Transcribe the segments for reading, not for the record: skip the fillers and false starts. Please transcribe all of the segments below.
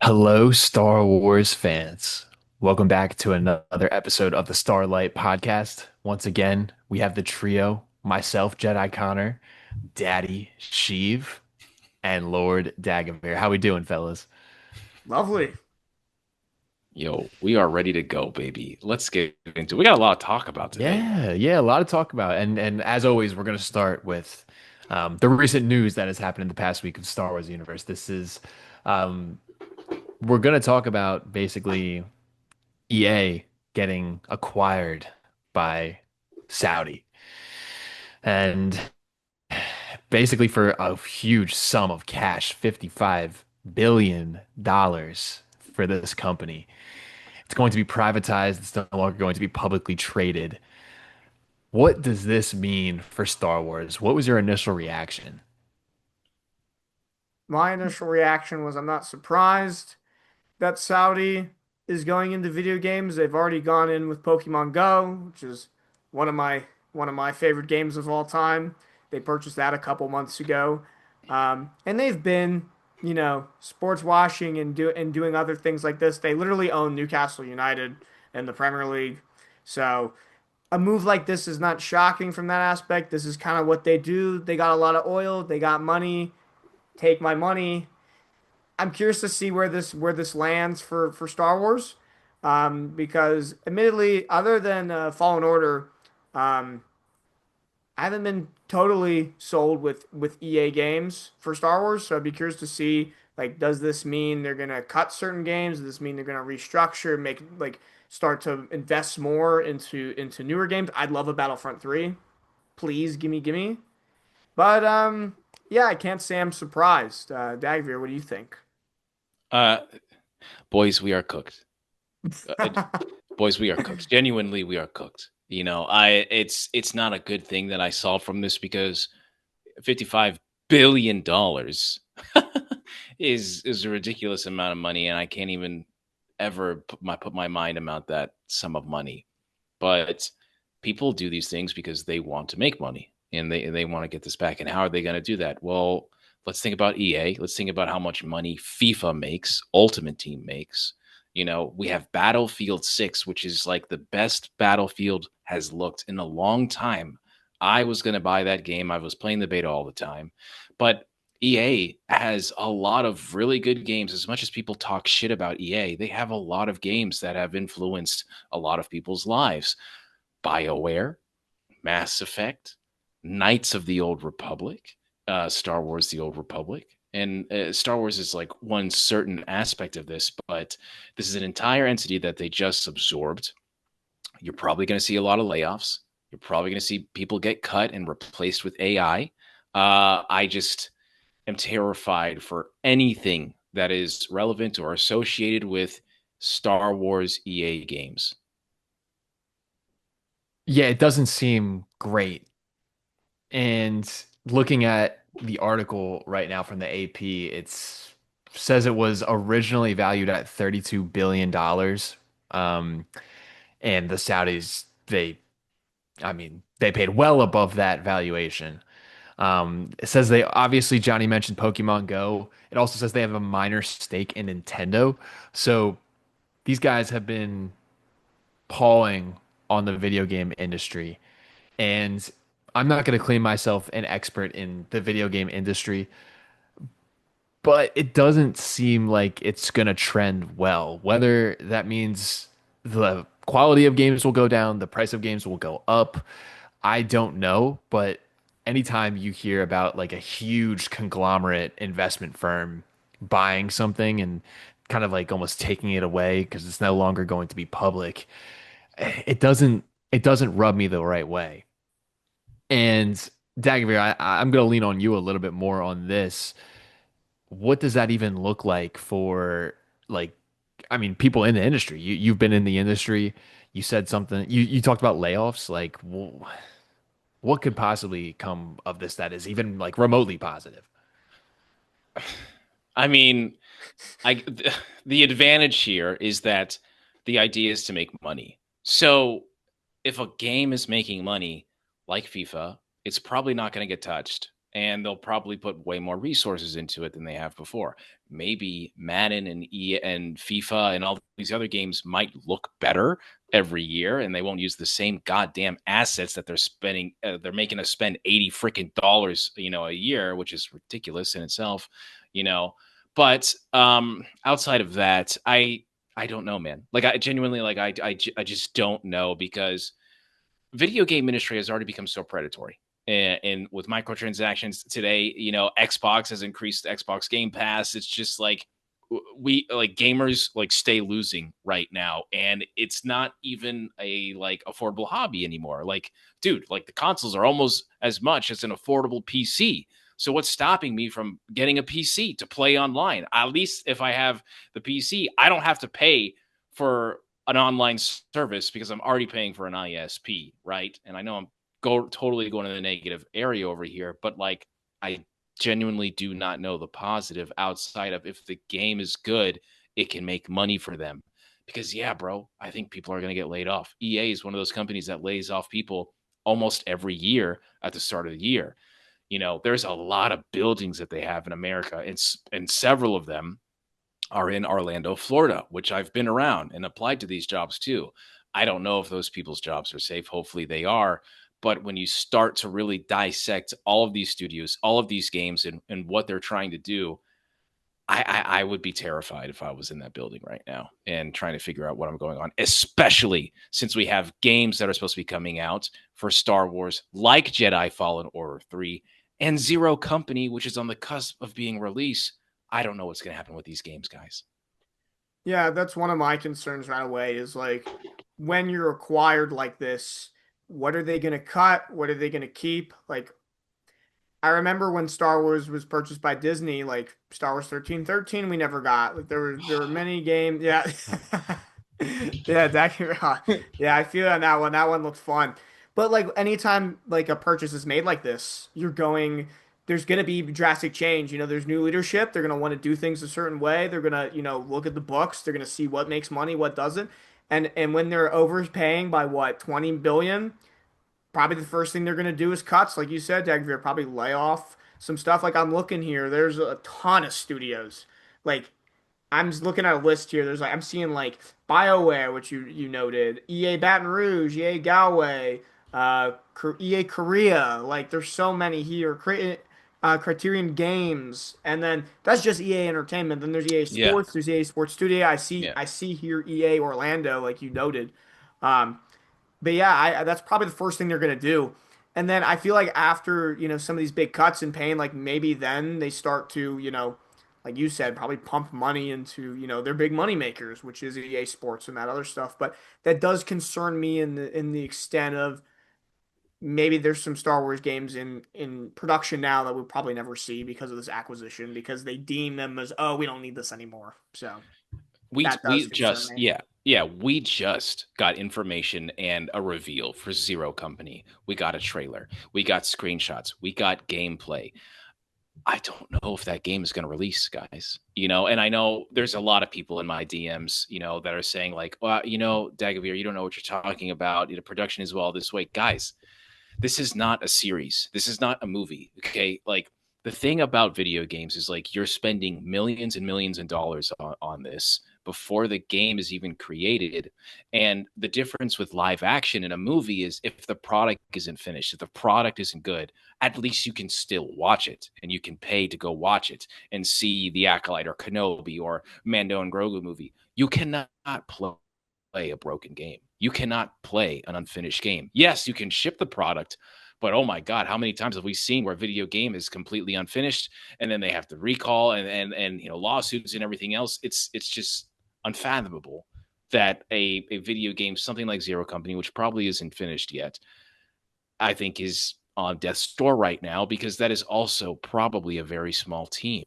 Hello, Star Wars fans. Welcome back to another episode of the Starlight Podcast. Once again, we have the trio myself, Jedi Connor, Daddy Sheev, and Lord Dagovere. How we doing, fellas? Lovely. Yo, we are ready to go, baby. Let's get into it. We got a lot to talk about today. Yeah, a lot to talk about. And as always, we're going to start with the recent news that has happened in the past week of Star Wars universe. Um, we're going to talk about basically EA getting acquired by Saudi. And basically for a huge sum of cash, $55 billion for this company. It's going to be privatized. It's no longer going to be publicly traded. What does this mean for Star Wars? What was your initial reaction? My initial reaction was I'm not surprised that Saudi is going into video games. They've already gone in with Pokemon Go, which is one of my one of my favorite games of all time. They purchased that a couple months ago. And they've been, sports washing and doing other things like this. They literally own Newcastle United in the Premier League. So a move like this is not shocking from that aspect. This is kind of what they do. They got a lot of oil, they got money. Take my money. I'm curious to see where this lands for Star Wars, because admittedly, other than Fallen Order, um, I haven't been totally sold with EA games for Star Wars. So I'd be curious to see, like, does this mean they're gonna cut certain games? Does this mean they're gonna restructure, make like start to invest more into newer games? I'd love a Battlefront 3. Please gimme. But yeah, I can't say I'm surprised. Dagvir, what do you think? Uh, boys, we are cooked. Uh, boys, we are cooked. Genuinely, we are cooked. It's not a good thing that I saw from this because $55 billion is a ridiculous amount of money, and I can't even ever put my mind about that sum of money. But people do these things because they want to make money and they want to get this back. And how are they going to do that? Well, let's think about EA. Let's think about how much money FIFA makes, Ultimate Team makes. We have Battlefield 6, which is like the best Battlefield has looked in a long time. I was going to buy that game. I was playing the beta all the time. But EA has a lot of really good games. As much as people talk shit about EA, they have a lot of games that have influenced a lot of people's lives. BioWare, Mass Effect, Knights of the Old Republic, Star Wars The Old Republic. And Star Wars is like one certain aspect of this, but this is an entire entity that they just absorbed. You're probably going to see a lot of layoffs. You're probably going to see people get cut and replaced with AI. I just am terrified for anything that is relevant or associated with Star Wars EA games. Yeah, it doesn't seem great. And looking at the article right now from the AP, it's says it was originally valued at $32 billion. Um, and the Saudis, they paid well above that valuation. It says they obviously Johnny mentioned Pokemon Go. It also says they have a minor stake in Nintendo. So these guys have been pawing on the video game industry. And I'm not going to claim myself an expert in the video game industry, but it doesn't seem like it's going to trend well. Whether that means the quality of games will go down, the price of games will go up, I don't know. But anytime you hear about like a huge conglomerate investment firm buying something and kind of like almost taking it away because it's no longer going to be public, it doesn't rub me the right way. And Dagavir, I'm going to lean on you a little bit more on this. What does that even look like for like, I mean, people in the industry? You've been in the industry. You said something. You talked about layoffs. Like, what could possibly come of this that is even like remotely positive? I mean, I the advantage here is that the idea is to make money. So if a game is making money like FIFA, it's probably not going to get touched and they'll probably put way more resources into it than they have before. maybe Madden and and FIFA and all these other games might look better every year, and they won't use the same goddamn assets that they're spending. They're making us spend $80 a year, which is ridiculous in itself, you know. But outside of that, I don't know, man. Like I genuinely, like I just don't know, because video game industry has already become so predatory. And with microtransactions today, Xbox has increased Xbox Game Pass. It's just like we like gamers like stay losing right now, and it's not even a like affordable hobby anymore. Like, dude, like the consoles are almost as much as an affordable PC. So what's stopping me from getting a PC to play online? At least if I have the PC, I don't have to pay for an online service because I'm already paying for an ISP, right? And I know I'm totally going to the negative area over here, but like I genuinely do not know the positive outside of if the game is good, it can make money for them. Because yeah, bro, I think people are going to get laid off. EA is one of those companies that lays off people almost every year at the start of the year. There's a lot of buildings that they have in America, and several of them are in Orlando, Florida, which I've been around and applied to these jobs too. I don't know if those people's jobs are safe. Hopefully they are. But when you start to really dissect all of these studios, all of these games, and what they're trying to do, I would be terrified if I was in that building right now and trying to figure out what I'm going on, especially since we have games that are supposed to be coming out for Star Wars, like Jedi Fallen Order 3 and Zero Company, which is on the cusp of being released. I don't know what's going to happen with these games, guys. Yeah, that's one of my concerns right away is like when you're acquired like this, what are they going to cut? What are they going to keep? Like, I remember when Star Wars was purchased by Disney, like Star Wars 1313, we never got. Like there were many games. Yeah. Yeah, yeah, I feel on that one. That one looked fun. But like anytime like a purchase is made like this, there's gonna be drastic change. There's new leadership. They're gonna want to do things a certain way. They're gonna, look at the books. They're gonna see what makes money, what doesn't. And when they're overpaying by what, 20 billion, probably the first thing they're going to do is cuts. Like you said, Dagovere, probably lay off some stuff. Like I'm looking here, there's a ton of studios. Like I'm just looking at a list here. I'm seeing like BioWare, which you noted, EA Baton Rouge, EA Galway, EA Korea. Like there's so many here. Criterion Games, and then that's just EA Entertainment. Then there's EA Yeah. Sports. There's EA Sports Studio. I see Yeah. I see here EA Orlando, like you noted. Um, but yeah, that's probably the first thing they're gonna do. And then I feel like after, some of these big cuts and pain, like maybe then they start to, like you said, probably pump money into, their big money makers, which is EA Sports and that other stuff. But that does concern me in the extent of maybe there's some Star Wars games in production now that we'll probably never see because of this acquisition, because they deem them as, oh, we don't need this anymore. So we that does we concern just me. yeah, we just got information and a reveal for Zero Company. We got a trailer, we got screenshots, we got gameplay. I don't know if that game is going to release, guys. And I know there's a lot of people in my DMs, that are saying like, well, Dagovere, you don't know what you're talking about. Production is well this way. Guys, this is not a series. This is not a movie. Okay. Like the thing about video games is like you're spending millions and millions of dollars on this before the game is even created. And the difference with live action in a movie is if the product isn't finished, if the product isn't good, at least you can still watch it and you can pay to go watch it and see the Acolyte or Kenobi or Mando and Grogu movie. You cannot play a broken game. You cannot play an unfinished game. Yes, you can ship the product, but oh my God, how many times have we seen where a video game is completely unfinished and then they have to recall and lawsuits and everything else? It's just unfathomable that a video game, something like Zero Company, which probably isn't finished yet, I think is on death's door right now, because that is also probably a very small team,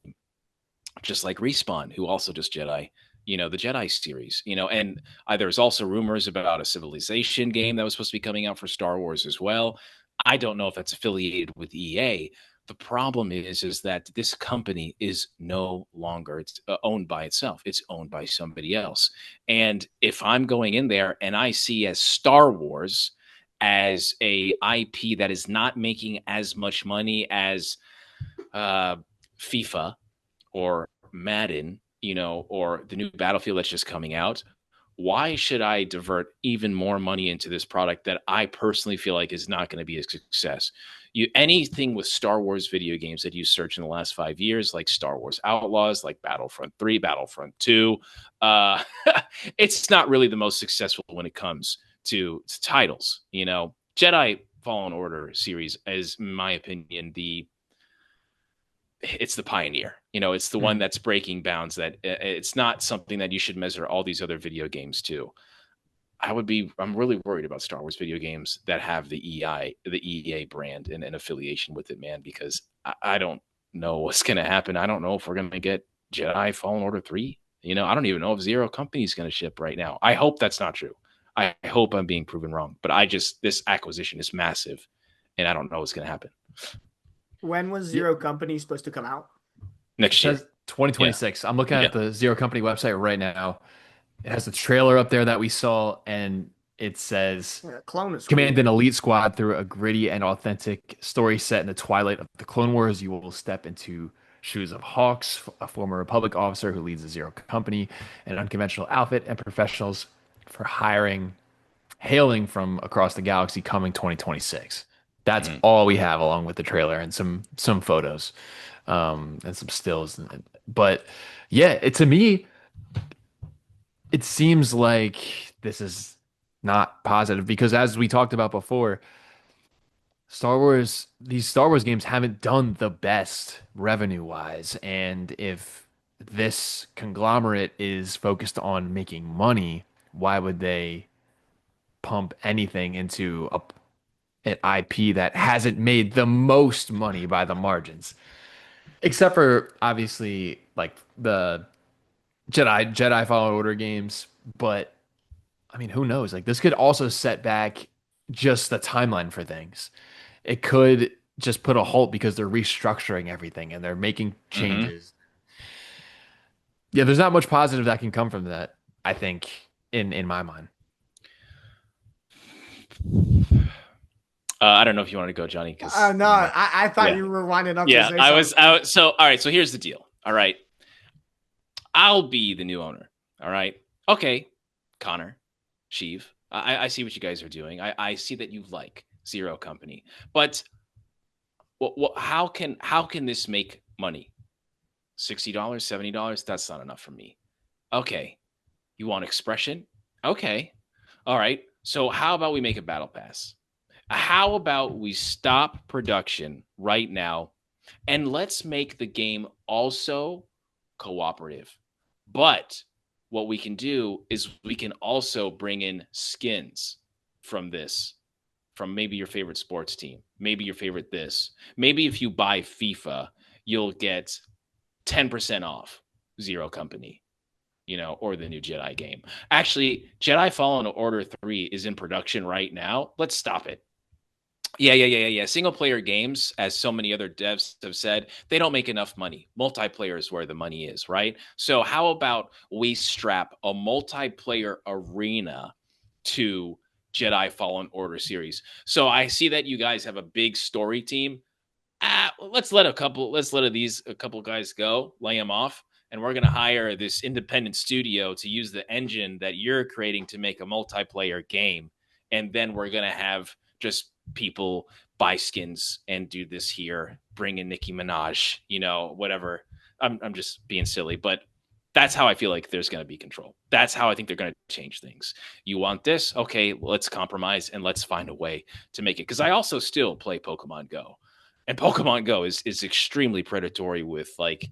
just like Respawn, who also just Jedi, the Jedi series, and there's also rumors about a Civilization game that was supposed to be coming out for Star Wars as well. I don't know if that's affiliated with EA. The problem is that this company is no longer owned by itself. It's owned by somebody else. And if I'm going in there and I see as Star Wars as a IP that is not making as much money as FIFA or Madden, or the new Battlefield that's just coming out, why should I divert even more money into this product that I personally feel like is not going to be a success? Anything with Star Wars video games that you search in the last 5 years, like Star Wars Outlaws, like Battlefront 3, Battlefront 2, it's not really the most successful when it comes to titles. Jedi Fallen Order series is, in my opinion, it's the pioneer. It's the one that's breaking bounds, that it's not something that you should measure all these other video games to. I'm really worried about Star Wars video games that have the EA brand and an affiliation with it, man, because I don't know what's going to happen. I don't know if we're going to get Jedi Fallen Order 3. I don't even know if Zero Company is going to ship right now. I hope that's not true. I hope I'm being proven wrong, but this acquisition is massive and I don't know what's going to happen. When was Zero Company supposed to come out? Next year. 2026. Yeah. I'm looking at the Zero Company website right now. It has the trailer up there that we saw, and it says, command an elite squad through a gritty and authentic story set in the twilight of the Clone Wars. You will step into shoes of Hawks, a former Republic officer who leads the Zero Company, an unconventional outfit and professionals for hailing from across the galaxy, coming 2026. That's all we have, along with the trailer and some photos, and some stills. But yeah, to me, it seems like this is not positive, because as we talked about before, these Star Wars games haven't done the best revenue wise. And if this conglomerate is focused on making money, why would they pump anything into an IP that hasn't made the most money by the margins? Except for, obviously, like the Jedi Fallen Order games. But I mean, who knows? Like, this could also set back just the timeline for things. It could just put a halt because they're restructuring everything and they're making changes. Yeah, there's not much positive that can come from that, I think, in my mind. I don't know if you want to go, Jonny. No, I thought you were winding up. Yeah, to say I was. So, all right. So here's the deal. All right, I'll be the new owner. All right. Okay, Connor, Sheev. I see what you guys are doing. I see that you like Zero Company, but how can this make money? $60, $70? That's not enough for me. Okay, you want expression? Okay, all right. So how about we make a battle pass? How about we stop production right now and let's make the game also cooperative? But what we can do is we can also bring in skins from maybe your favorite sports team, maybe your favorite this. Maybe if you buy FIFA, you'll get 10% off Zero Company, or the new Jedi game. Actually, Jedi Fallen Order 3 is in production right now. Let's stop it. Yeah. Single player games, as so many other devs have said, they don't make enough money. Multiplayer is where the money is, right? So how about we strap a multiplayer arena to Jedi Fallen Order series? So I see that you guys have a big story team. Let's let a couple guys go, lay them off, and we're going to hire this independent studio to use the engine that you're creating to make a multiplayer game. And then we're going to have just people buy skins and do this here, bring in Nicki Minaj, whatever. I'm just being silly, but that's how I feel like there's going to be control. That's how I think they're going to change things. You want this? Okay, let's compromise and let's find a way to make it. Because I also still play Pokemon Go, and Pokemon Go is extremely predatory with like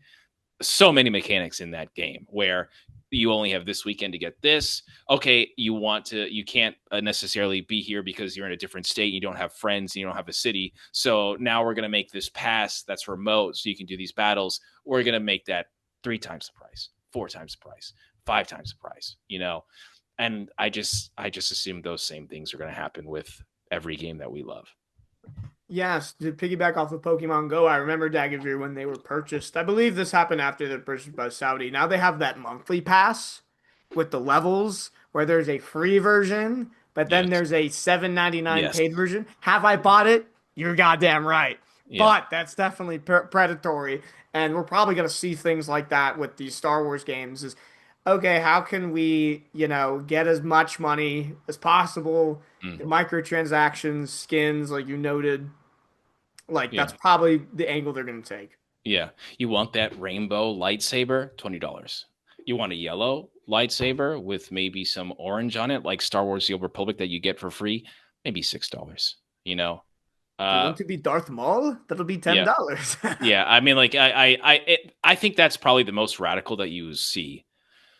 so many mechanics in that game where you only have this weekend to get this. Okay, you can't necessarily be here because you're in a different state. You don't have friends. And you don't have a city. So now we're going to make this pass that's remote so you can do these battles. We're going to make that 3 times the price, 4 times the price, 5 times the price, And I just assume those same things are going to happen with every game that we love. Yes, to piggyback off of Pokemon Go, I remember Dagovere when they were purchased. I believe this happened after they're purchased by Saudi. Now they have that monthly pass with the levels where there's a free version, but then there's a $7.99 paid version. Have I bought it? You're goddamn right. Yeah. but that's definitely predatory. And we're probably going to see things like that with these Star Wars games is, okay, how can we, get as much money as possible? Mm. The microtransactions, skins, like you noted, like that's Yeah. probably the angle they're going to take. Yeah. You want that rainbow lightsaber? $20. You want a yellow lightsaber with maybe some orange on it, like Star Wars The Old Republic that you get for free? Maybe $6. You know? If you Uh want to be Darth Maul, that'll be yeah. $10. Yeah. I mean, like I think that's probably the most radical that you see.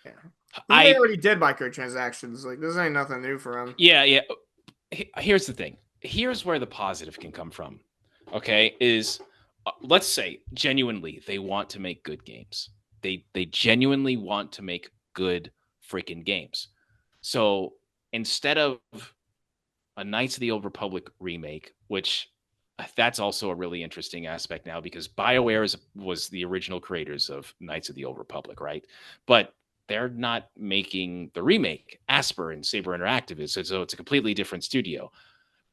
Yeah. EA I already did microtransactions. Like this ain't nothing new for them. Yeah, yeah. Here's the thing. Here's where the positive can come from. Okay, is let's say genuinely they want to make good games. They genuinely want to make good freaking games. So instead of a Knights of the Old Republic remake, which that's also a really interesting aspect now because BioWare was the original creators of Knights of the Old Republic, right? But they're not making the remake. Asper and Saber Interactive is, so it's a completely different studio.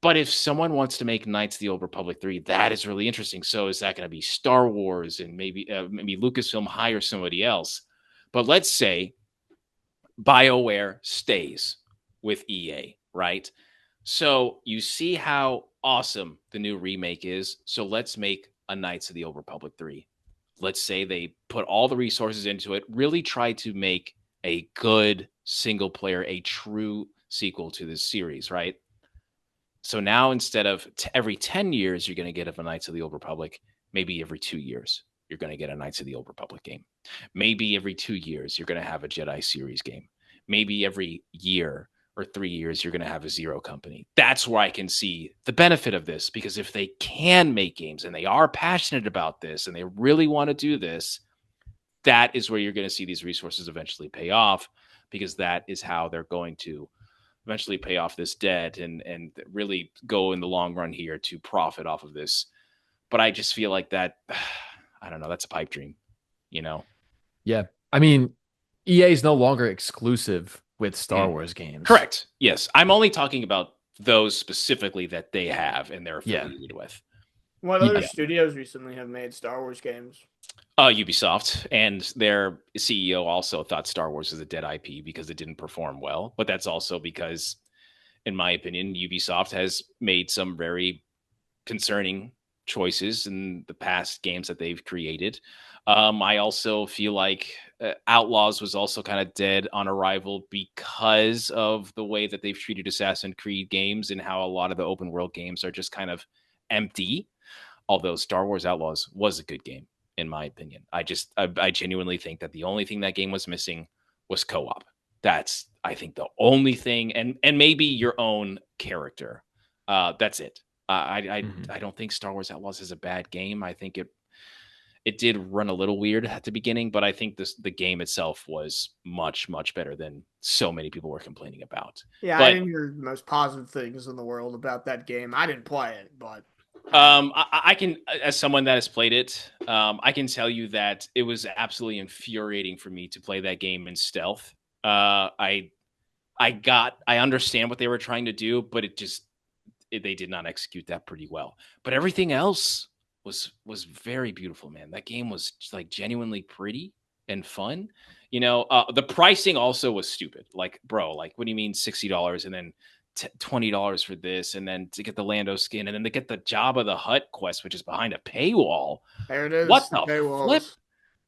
But if someone wants to make Knights of the Old Republic 3, that is really interesting. So is that going to be Star Wars and maybe Lucasfilm hire somebody else? But let's say BioWare stays with EA, right? So you see how awesome the new remake is. So let's make a Knights of the Old Republic 3. Let's say they put all the resources into it, really try to make a good single player, a true sequel to this series, right? So now instead of every 10 years, you're going to get a Knights of the Old Republic, maybe every 2 years, you're going to get a Knights of the Old Republic game. Maybe every 2 years, you're going to have a Jedi series game. Maybe every year or 3 years, you're going to have a Zero Company. That's where I can see the benefit of this, because if they can make games and they are passionate about this and they really want to do this, that is where you're going to see these resources eventually pay off, because that is how they're going to eventually pay off this debt and really go in the long run here to profit off of this. But I just feel like that, I don't know, that's a pipe dream, you know? Yeah. I mean, EA is no longer exclusive with Star Mm. Wars games. Correct. Yes. I'm only talking about those specifically that they have and they're Yeah. affiliated with. What other Yeah. studios recently have made Star Wars games? Ubisoft, and their CEO also thought Star Wars was a dead IP because it didn't perform well. But that's also because, in my opinion, Ubisoft has made some very concerning choices in the past games that they've created. I also feel like Outlaws was also kind of dead on arrival because of the way that they've treated Assassin's Creed games and how a lot of the open world games are just kind of empty. Although Star Wars Outlaws was a good game, in my opinion. I genuinely think that the only thing that game was missing was co-op. That's, I think, the only thing, and maybe your own character. That's it. I don't think Star Wars Outlaws is a bad game. I think it did run a little weird at the beginning, but I think the game itself was much better than so many people were complaining about. Yeah, I But didn't hear the most positive things in the world about that game. I didn't play it, but I can, as someone that has played it, I can tell you that it was absolutely infuriating for me to play that game in stealth. I understand what they were trying to do, but they did not execute that pretty well. But everything else was very beautiful, man. That game was like genuinely pretty and fun. The pricing also was stupid. Like, bro, like, what do you mean $60 and then $20 for this, and then to get the Lando skin, and then to get the Jabba the Hutt quest, which is behind a paywall? there it is. What The the flip?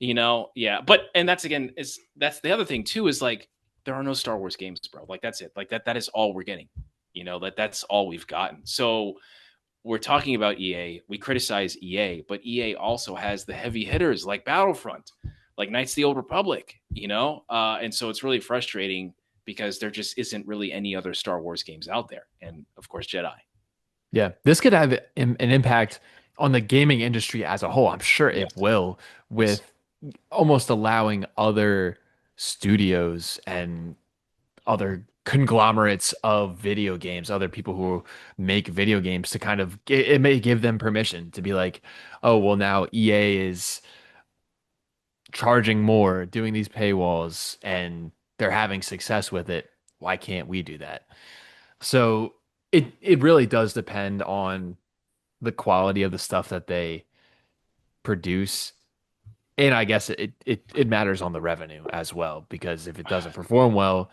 paywalls. Yeah. But and that's again that's the other thing too, is like there are no Star Wars games, bro. Like that's it. Like that is all we're getting. That's all we've gotten. So we're talking about EA. We criticize EA, but EA also has the heavy hitters like Battlefront, like Knights of the Old Republic, and so it's really frustrating because there just isn't really any other Star Wars games out there. And of course, Jedi. Yeah. This could have an impact on the gaming industry as a whole. I'm sure Yes. it will, with almost allowing other studios and other conglomerates of video games, other people who make video games, to kind of, it may give them permission to be like, oh, well, now EA is charging more, doing these paywalls, and they're having success with it. Why can't we do that? So it really does depend on the quality of the stuff that they produce. And I guess it matters on the revenue as well, because if it doesn't perform well,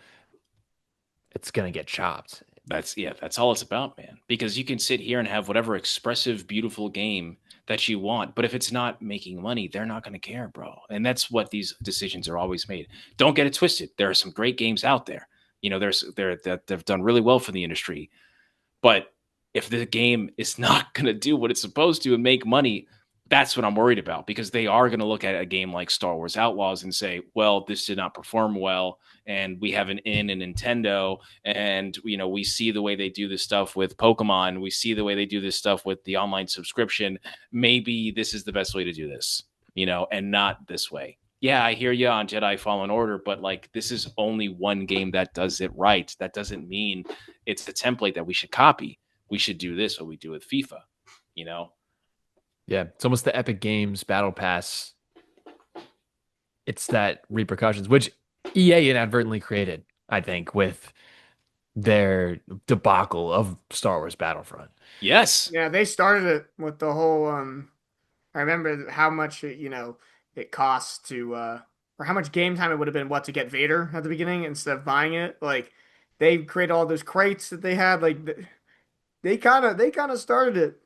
it's gonna get chopped. That's all it's about, man. Because you can sit here and have whatever expressive, beautiful game that you want, but if it's not making money, they're not going to care, bro. And that's what these decisions are always made. Don't get it twisted. There are some great games out there. That they've done really well for the industry. But if the game is not going to do what it's supposed to and make money, that's what I'm worried about, because they are going to look at a game like Star Wars Outlaws and say, well, this did not perform well. And we have an in Nintendo, and, we see the way they do this stuff with Pokemon. We see the way they do this stuff with the online subscription. Maybe this is the best way to do this, and not this way. Yeah, I hear you on Jedi Fallen Order, but like, this is only one game that does it right. That doesn't mean it's the template that we should copy. We should do this what we do with FIFA, Yeah, it's almost the Epic Games Battle Pass. It's that repercussions, which EA inadvertently created, I think, with their debacle of Star Wars Battlefront. Yes. Yeah, they started it with the whole I remember how much it costs to or how much game time it would have been to get Vader at the beginning instead of buying it. Like they created all those crates that they had, like they kind of started it.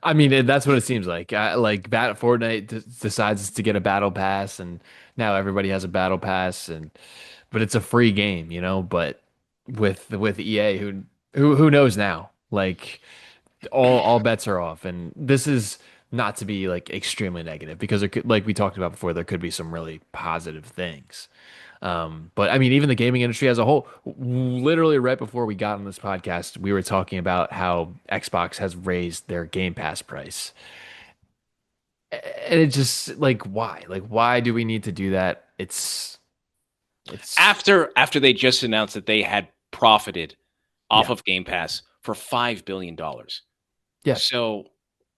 I mean, that's what it seems like. Fortnite decides to get a battle pass, and now everybody has a battle pass, but it's a free game, But with EA, who knows now? Like all bets are off, and this is not to be like extremely negative, because it could, like we talked about before, there could be some really positive things. But I mean, even the gaming industry as a whole, literally right before we got on this podcast, we were talking about how Xbox has raised their Game Pass price. And it just like, why? Like, why do we need to do that? It's after they just announced that they had profited off of Game Pass for $5 billion. Yeah. So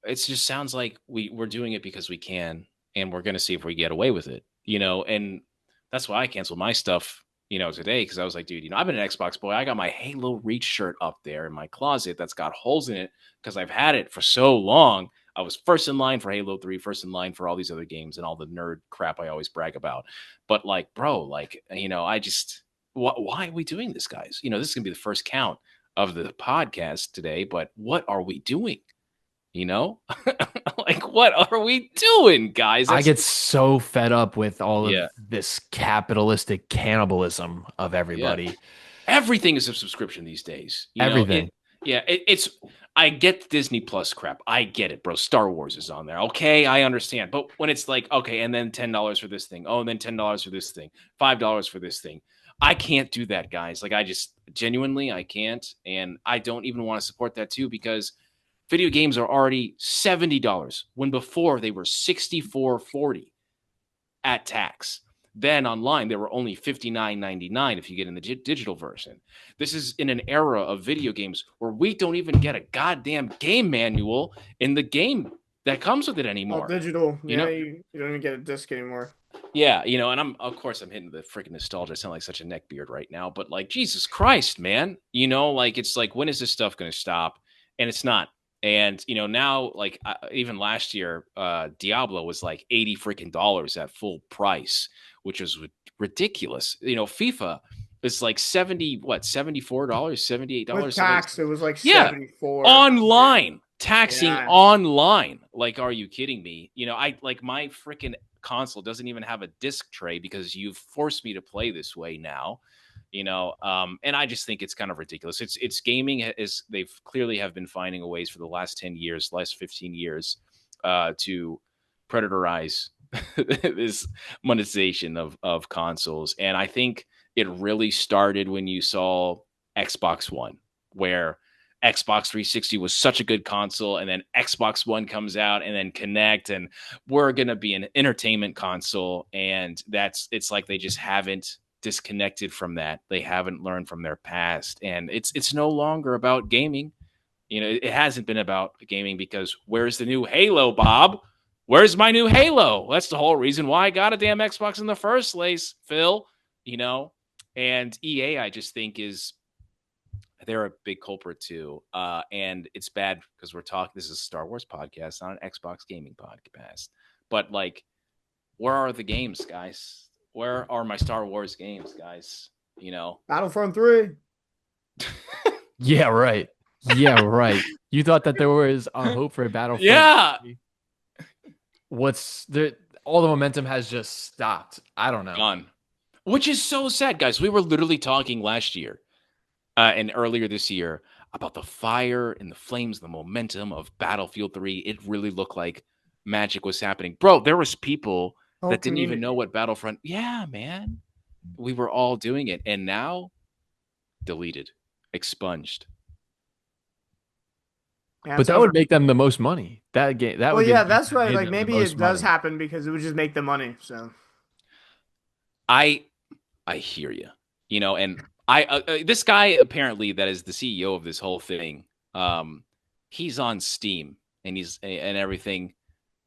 it just sounds like we're doing it because we can, and we're going to see if we get away with it, and that's why I canceled my stuff, today, because I was like, dude, I've been an Xbox boy. I got my Halo Reach shirt up there in my closet that's got holes in it because I've had it for so long. I was first in line for Halo 3, first in line for all these other games and all the nerd crap I always brag about. But like, bro, like, I just, why are we doing this, guys? This is going to be the first count of the podcast today, but what are we doing? Like, what are we doing, guys? I get so fed up with all of Yeah. this capitalistic cannibalism of everybody. Yeah. Everything is a subscription these days. Everything. It's I get the Disney Plus crap. I get it, bro. Star Wars is on there. Okay, I understand. But when it's like, okay, and then $10 for this thing. Oh, and then $10 for this thing. $5 for this thing. I can't do that, guys. Like, I just genuinely, I can't. And I don't even want to support that too, because video games are already $70 when before they were $64.40 at tax. Then online, they were only $59.99 if you get in the digital version. This is in an era of video games where we don't even get a goddamn game manual in the game that comes with it anymore. All digital. You don't even get a disc anymore. Yeah, and I'm hitting the freaking nostalgia. I sound like such a neckbeard right now, but like, Jesus Christ, man. Like, it's like, when is this stuff going to stop? And it's not. And, now, like, even last year, Diablo was like $80 freaking dollars at full price, which was ridiculous. FIFA is like $74, $78. With tax, it was like 74. Online. Taxing online. Like, are you kidding me? I like, my freaking console doesn't even have a disc tray because you've forced me to play this way now. And I just think it's kind of ridiculous. It's gaming is, they've clearly have been finding a ways for the last 10 years, last 15 years, to predatorize this monetization of consoles. And I think it really started when you saw Xbox One, where Xbox 360 was such a good console, and then Xbox One comes out, and then Kinect, and we're going to be an entertainment console. And it's like they just haven't disconnected from that. They haven't learned from their past, and it's no longer about gaming. It hasn't been about gaming, because where's the new Halo, Bob? Where's my new Halo? That's the whole reason why I got a damn Xbox in the first place, Phil. And EA, I just think, is They're a big culprit too. And it's bad because we're talking, this is a Star Wars podcast, not an Xbox gaming podcast. But like, where are the games, guys? Where are my Star Wars games, guys? You know, Battlefront 3. Yeah, right. Yeah, right. You thought that there was a hope for a Battlefront. yeah, What's there? All the momentum has just stopped. I don't know. gone. Which is so sad, guys. We were literally talking last year and earlier this year about the fire and the flames, the momentum of Battlefield 3. It really looked like magic was happening. Bro, there was people Whole that didn't even community. know what Battlefront. Yeah, man. We were all doing it. And now deleted, expunged. Yeah, But it's that over. would make them the most money. That game, that Well, would be yeah, the game that's that right. made Like them the maybe most it does money. happen because it would just make the money. So I hear you. You know, and I this guy apparently that is the CEO of this whole thing. He's on Steam and he's and everything.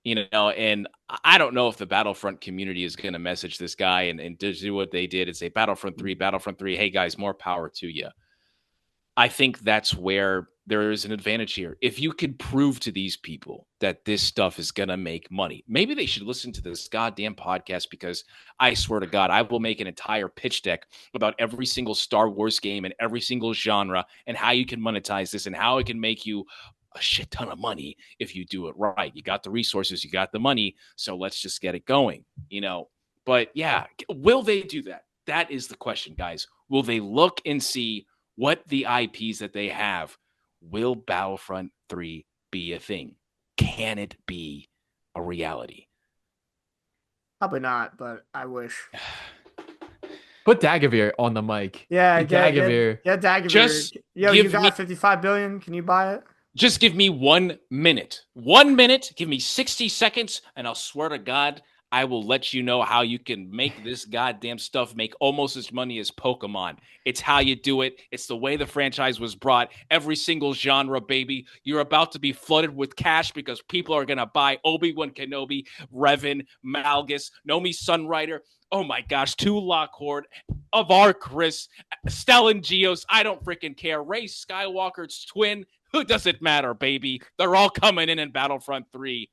You know, and I don't know if the Battlefront community is going to message this guy and do what they did and say Battlefront 3, Battlefront 3. Hey guys, more power to you. I think that's where there is an advantage here. If you can prove to these people that this stuff is going to make money, maybe they should listen to this goddamn podcast because I swear to God, I will make an entire pitch deck about every single Star Wars game and every single genre and how you can monetize this and how it can make you a shit ton of money if you do it right. You got the resources, you got the money, so let's just get it going, you know. But yeah, will they do that? That is the question, guys. Will they look and see what the IPs that they have? Will Battlefront 3 be a thing? Can it be a reality? probably not, but I wish. Put Dagovere on the mic. Yeah, Dagovere. get Dagovere. Just Yo, you give me- got 55 billion. Can you buy it? Just give me 1 minute. 1 minute, give me 60 seconds, and I'll swear to God, I will let you know how you can make this goddamn stuff make almost as money as Pokemon. It's how you do it. It's the way the franchise was brought. Every single genre, baby. You're about to be flooded with cash because people are going to buy Obi-Wan Kenobi, Revan, Malgus, Nomi Sunrider. Oh my gosh, Tulak Horde, Avar Chris, Stellan Geos. I don't freaking care. Rey Skywalker's twin. Who does it matter, baby? They're all coming in Battlefront 3,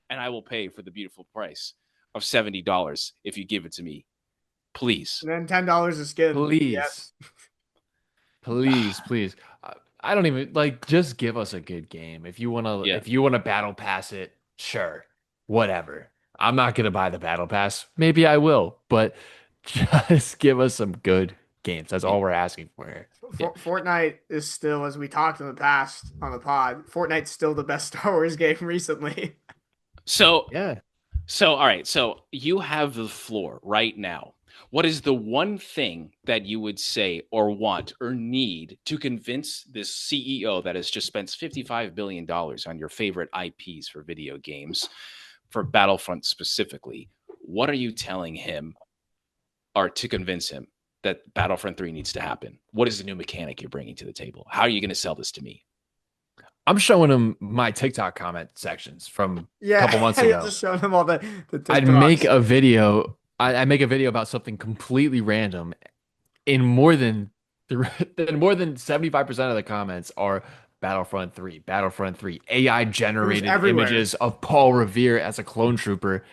and I will pay for the beautiful price of $70 if you give it to me. Please. And then $10 a skin. Please. Yes. Please. I don't even like. Just give us a good game. If you wanna, Yeah. if you wanna battle pass it, sure, whatever. I'm not gonna buy the battle pass. Maybe I will, but just give us some good games. That's all we're asking for here. Yeah. Fortnite is still, as we talked in the past on the pod, Fortnite's still the best Star Wars game recently. So, Yeah. all right. So you have the floor right now. What is the one thing that you would say or want or need to convince this CEO that has just spent $55 billion on your favorite IPs for video games, for Battlefront specifically? What are you telling him or to convince him that Battlefront 3 needs to happen? What is the new mechanic you're bringing to the table? How are you going to sell this to me? I'm showing him my TikTok comment sections from Yeah, a couple months you're ago. just showing them all the I'd TikToks. make a video. I make a video about something completely random, and more than 75% of the comments are Battlefront 3, Battlefront 3, AI generated everywhere. images of Paul Revere as a clone trooper,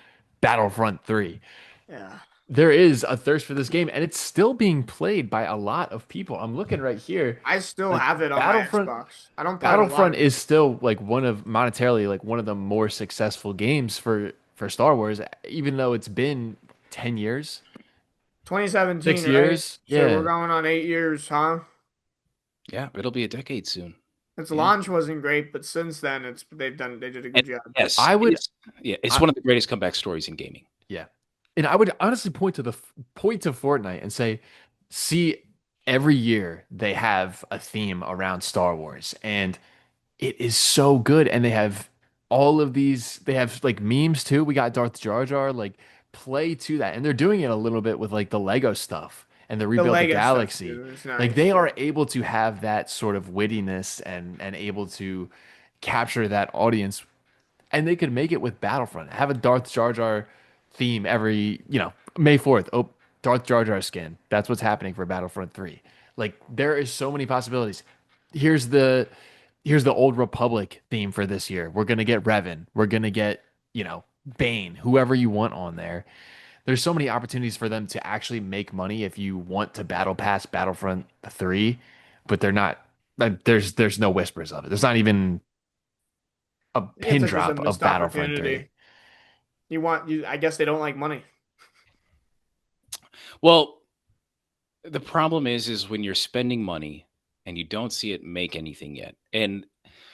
Battlefront 3. Yeah. There is a thirst for this game, and it's still being played by a lot of people. I'm looking right here. I still Like, have it on Battlefront- my Xbox. I don't play it a lot. Battlefront is still like monetarily like one of the more successful games for Star Wars, even though it's been 10 years. 2017, 6 right? years? So Yeah. we're going on 8 years, huh? Yeah, it'll be a decade soon. Its Yeah. launch wasn't great, but since then they did a good job. Yes, I would- it's one of the greatest comeback stories in gaming. Yeah. And I would honestly point to Fortnite and say, see, every year they have a theme around Star Wars, and it is so good. And they have all of these, they have like memes too. We got Darth Jar Jar, like play to that. And they're doing it a little bit with like the Lego stuff and the Rebuild the Lego stuff, Galaxy. too, is Like nice. they are able to have that sort of wittiness and able to capture that audience, and they could make it with Battlefront. Have a Darth Jar Jar theme every, May 4th. Oh, Darth Jar Jar skin. That's what's happening for Battlefront 3. Like there is so many possibilities. Here's the here's the Old Republic theme for this year. We're gonna get Revan. We're gonna get, Bane, whoever you want on there. There's so many opportunities for them to actually make money if you want to battle pass Battlefront 3, but they're not. There's no whispers of it. There's not even a Yeah, it's pin like there's a drop of missed Battlefront 3. opportunity. I guess they don't like money. Well, the problem is when you're spending money and you don't see it make anything yet. And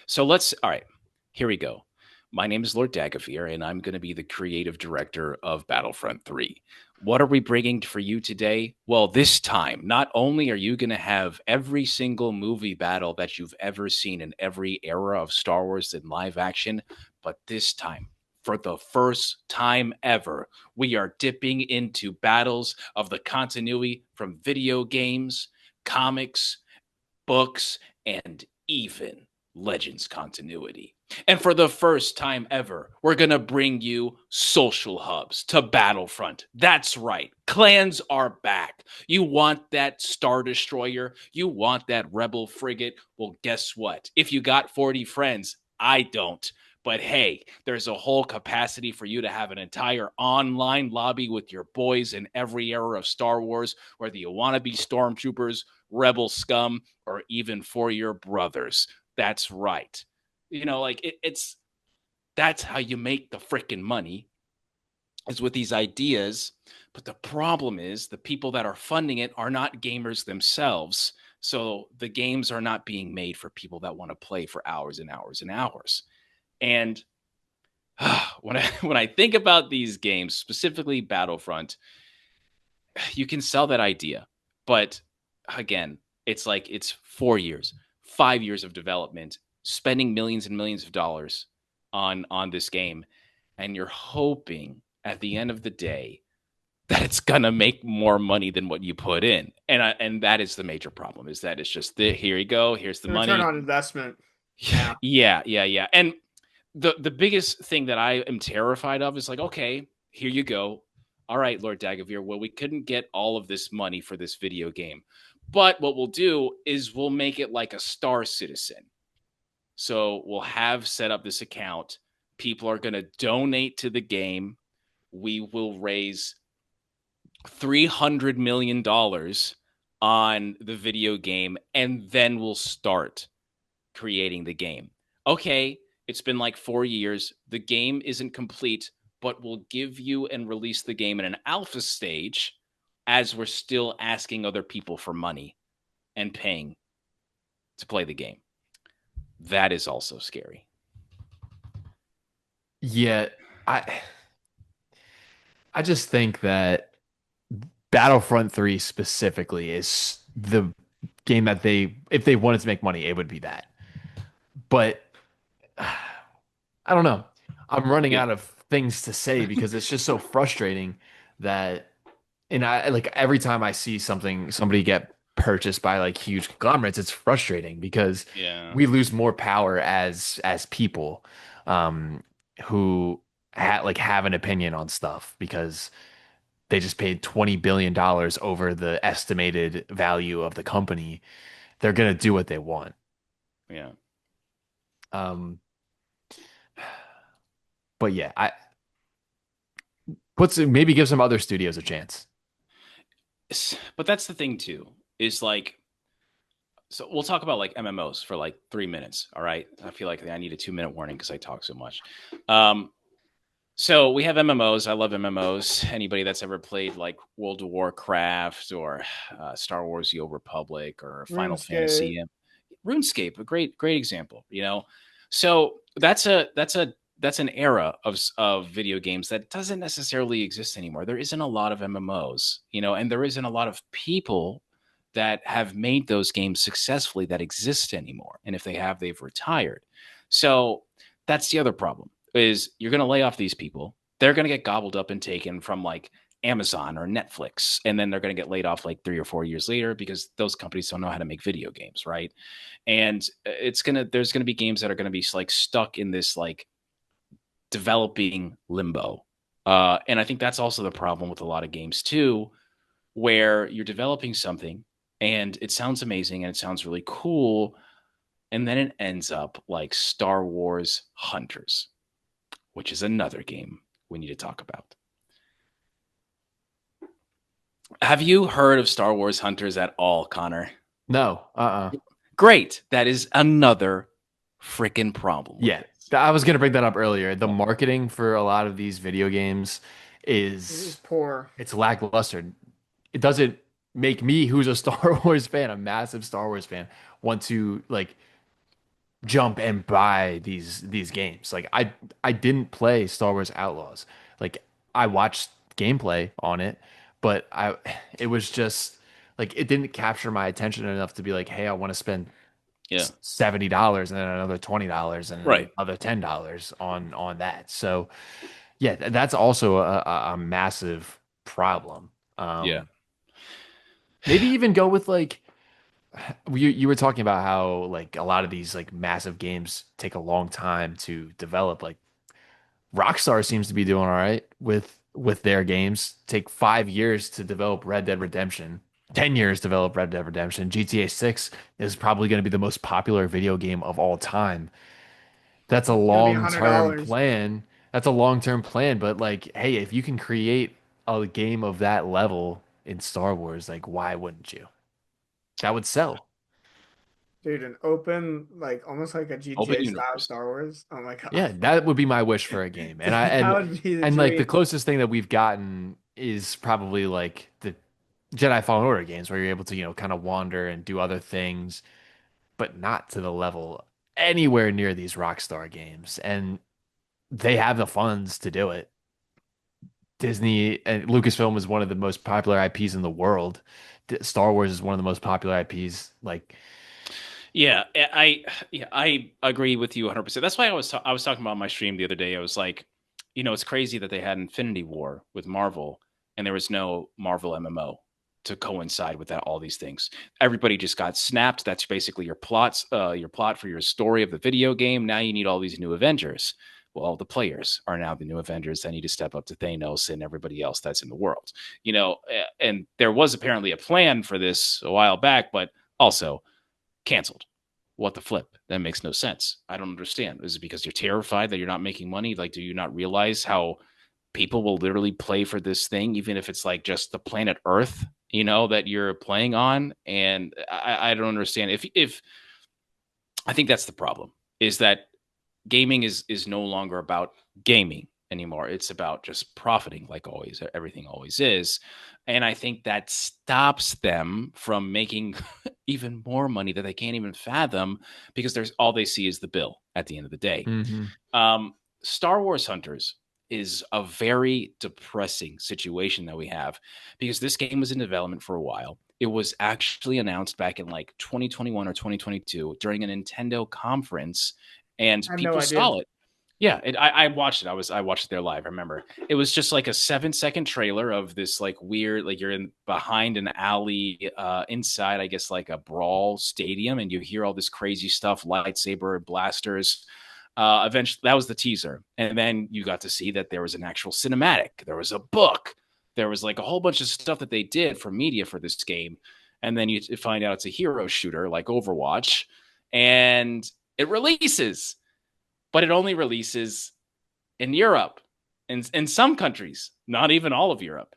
so all right, here we go. My name is Lord Dagovere, and I'm going to be the creative director of Battlefront 3. What are we bringing for you today? Well, this time, not only are you going to have every single movie battle that you've ever seen in every era of Star Wars in live action, but this time, for the first time ever, we are dipping into battles of the continuity from video games, comics, books, and even Legends continuity. And for the first time ever, we're going to bring you social hubs to Battlefront. That's right. Clans are back. You want that Star Destroyer? You want that Rebel frigate? Well, guess what? If you got 40 friends, I don't. But hey, there's a whole capacity for you to have an entire online lobby with your boys in every era of Star Wars, whether you want to be stormtroopers, rebel scum, or even for your brothers. That's right. It's that's how you make the freaking money, is with these ideas. But the problem is the people that are funding it are not gamers themselves. So the games are not being made for people that want to play for hours and hours and hours. And when I think about these games, specifically Battlefront, you can sell that idea. But again, it's 4 years, 5 years of development, spending millions and millions of dollars on this game, and you're hoping at the end of the day that it's gonna make more money than what you put in, and that is the major problem. Is that it's just here you go, here's the The return money. on investment. Yeah. Yeah. And the biggest thing that I am terrified of is like, okay, here you go. All right, Lord Dagovere. Well, we couldn't get all of this money for this video game, but what we'll do is we'll make it like a Star Citizen. So we'll have set up this account. People are going to donate to the game. We will raise $300 million on the video game, and then we'll start creating the game. Okay, it's been like 4 years. The game isn't complete, but we'll give you and release the game in an alpha stage as we're still asking other people for money and paying to play the game. That is also scary. Yeah, I just think that Battlefront 3 specifically is the game that if they wanted to make money, it would be that. But I don't know. I'm running out of things to say because it's just so frustrating that, and I like every time I see somebody get purchased by like huge conglomerates, it's frustrating because we lose more power as people, who have an opinion on stuff because they just paid $20 billion over the estimated value of the company. They're gonna do what they want. Yeah. But yeah, maybe give some other studios a chance. But that's the thing too, is like, so we'll talk about like MMOs for like 3 minutes. All right. I feel like I need a 2-minute warning because I talk so much. So we have MMOs. I love MMOs. Anybody that's ever played like World of Warcraft or Star Wars: The Old Republic or Final Fantasy, RuneScape, a great example. So that's an era of video games that doesn't necessarily exist anymore. There isn't a lot of MMOs, and there isn't a lot of people that have made those games successfully that exist anymore. And if they have, they've retired. So that's the other problem, is you're going to lay off these people. They're going to get gobbled up and taken from like Amazon or Netflix. And then they're going to get laid off like 3 or 4 years later because those companies don't know how to make video games. Right. And there's going to be games that are going to be like stuck in this like developing limbo. And I think that's also the problem with a lot of games too, where you're developing something and it sounds amazing and it sounds really cool. And then it ends up like Star Wars Hunters, which is another game we need to talk about. Have you heard of Star Wars Hunters at all, Connor? No. Great. That is another freaking problem with Yeah. this. I was gonna bring that up earlier. The marketing for a lot of these video games It is is poor. it's lackluster. It doesn't make me, who's a Star Wars fan, a massive Star Wars fan, want to like jump and buy these games. Like I didn't play Star Wars Outlaws. Like I watched gameplay on it, but I it was just like it didn't capture my attention enough to be like, hey, I want to spend Yeah. $70 and then another $20 and Right. another $10 on that. So yeah, that's also a massive problem. Yeah. Maybe even go with like you were talking about how like a lot of these like massive games take a long time to develop. Like Rockstar seems to be doing all right with their games. Take 5 years to develop Red Dead Redemption. 10 years to develop Red Dead Redemption. GTA 6 is probably going to be the most popular video game of all time. That's a It's gonna be long-term $100. plan. That's a long-term plan, but like, hey, if you can create a game of that level in Star Wars, like why wouldn't you? That would sell. Dude, an open, like almost like a Open GTA style universe. Star Wars. Oh my God. Yeah, that would be my wish for a game. And I That would be the and like the dream. closest thing that we've gotten is probably like the Jedi Fallen Order games where you're able to, kind of wander and do other things, but not to the level anywhere near these Rockstar games. And they have the funds to do it. Disney and Lucasfilm is one of the most popular IPs in the world. Star Wars is one of the most popular IPs. Like, Yeah, I agree with you 100%. That's why I was talking about on my stream the other day. I was like, it's crazy that they had Infinity War with Marvel and there was no Marvel MMO to coincide with that all these things. Everybody just got snapped. That's basically your plot for your story of the video game. Now you need all these new Avengers. Well, the players are now the new Avengers. They need to step up to Thanos and everybody else that's in the world. And there was apparently a plan for this a while back, but also canceled. What the flip? That makes no sense. I don't understand. Is it because you're terrified that you're not making money? Like, do you not realize how people will literally play for this thing, even if it's like just the planet Earth, that you're playing on? And I don't understand. If I think that's the problem, is that gaming is no longer about gaming anymore. It's about just profiting, like always, everything always is. And I think that stops them from making even more money that they can't even fathom, because there's all they see is the bill at the end of the day. mhm. Star Wars Hunters is a very depressing situation that we have, because this game was in development for a while. It was actually announced back in like 2021 or 2022 during a Nintendo conference, and I had no people idea. saw it. Yeah, I watched it. I watched it there live. I remember it was just like a 7-second trailer of this like weird, like you're in behind an alley, inside I guess like a brawl stadium, and you hear all this crazy stuff, lightsaber blasters. Eventually, that was the teaser, and then you got to see that there was an actual cinematic. There was a book. There was like a whole bunch of stuff that they did for media for this game, and then you find out it's a hero shooter like Overwatch, and it releases, but it only releases in Europe and in some countries, not even all of Europe.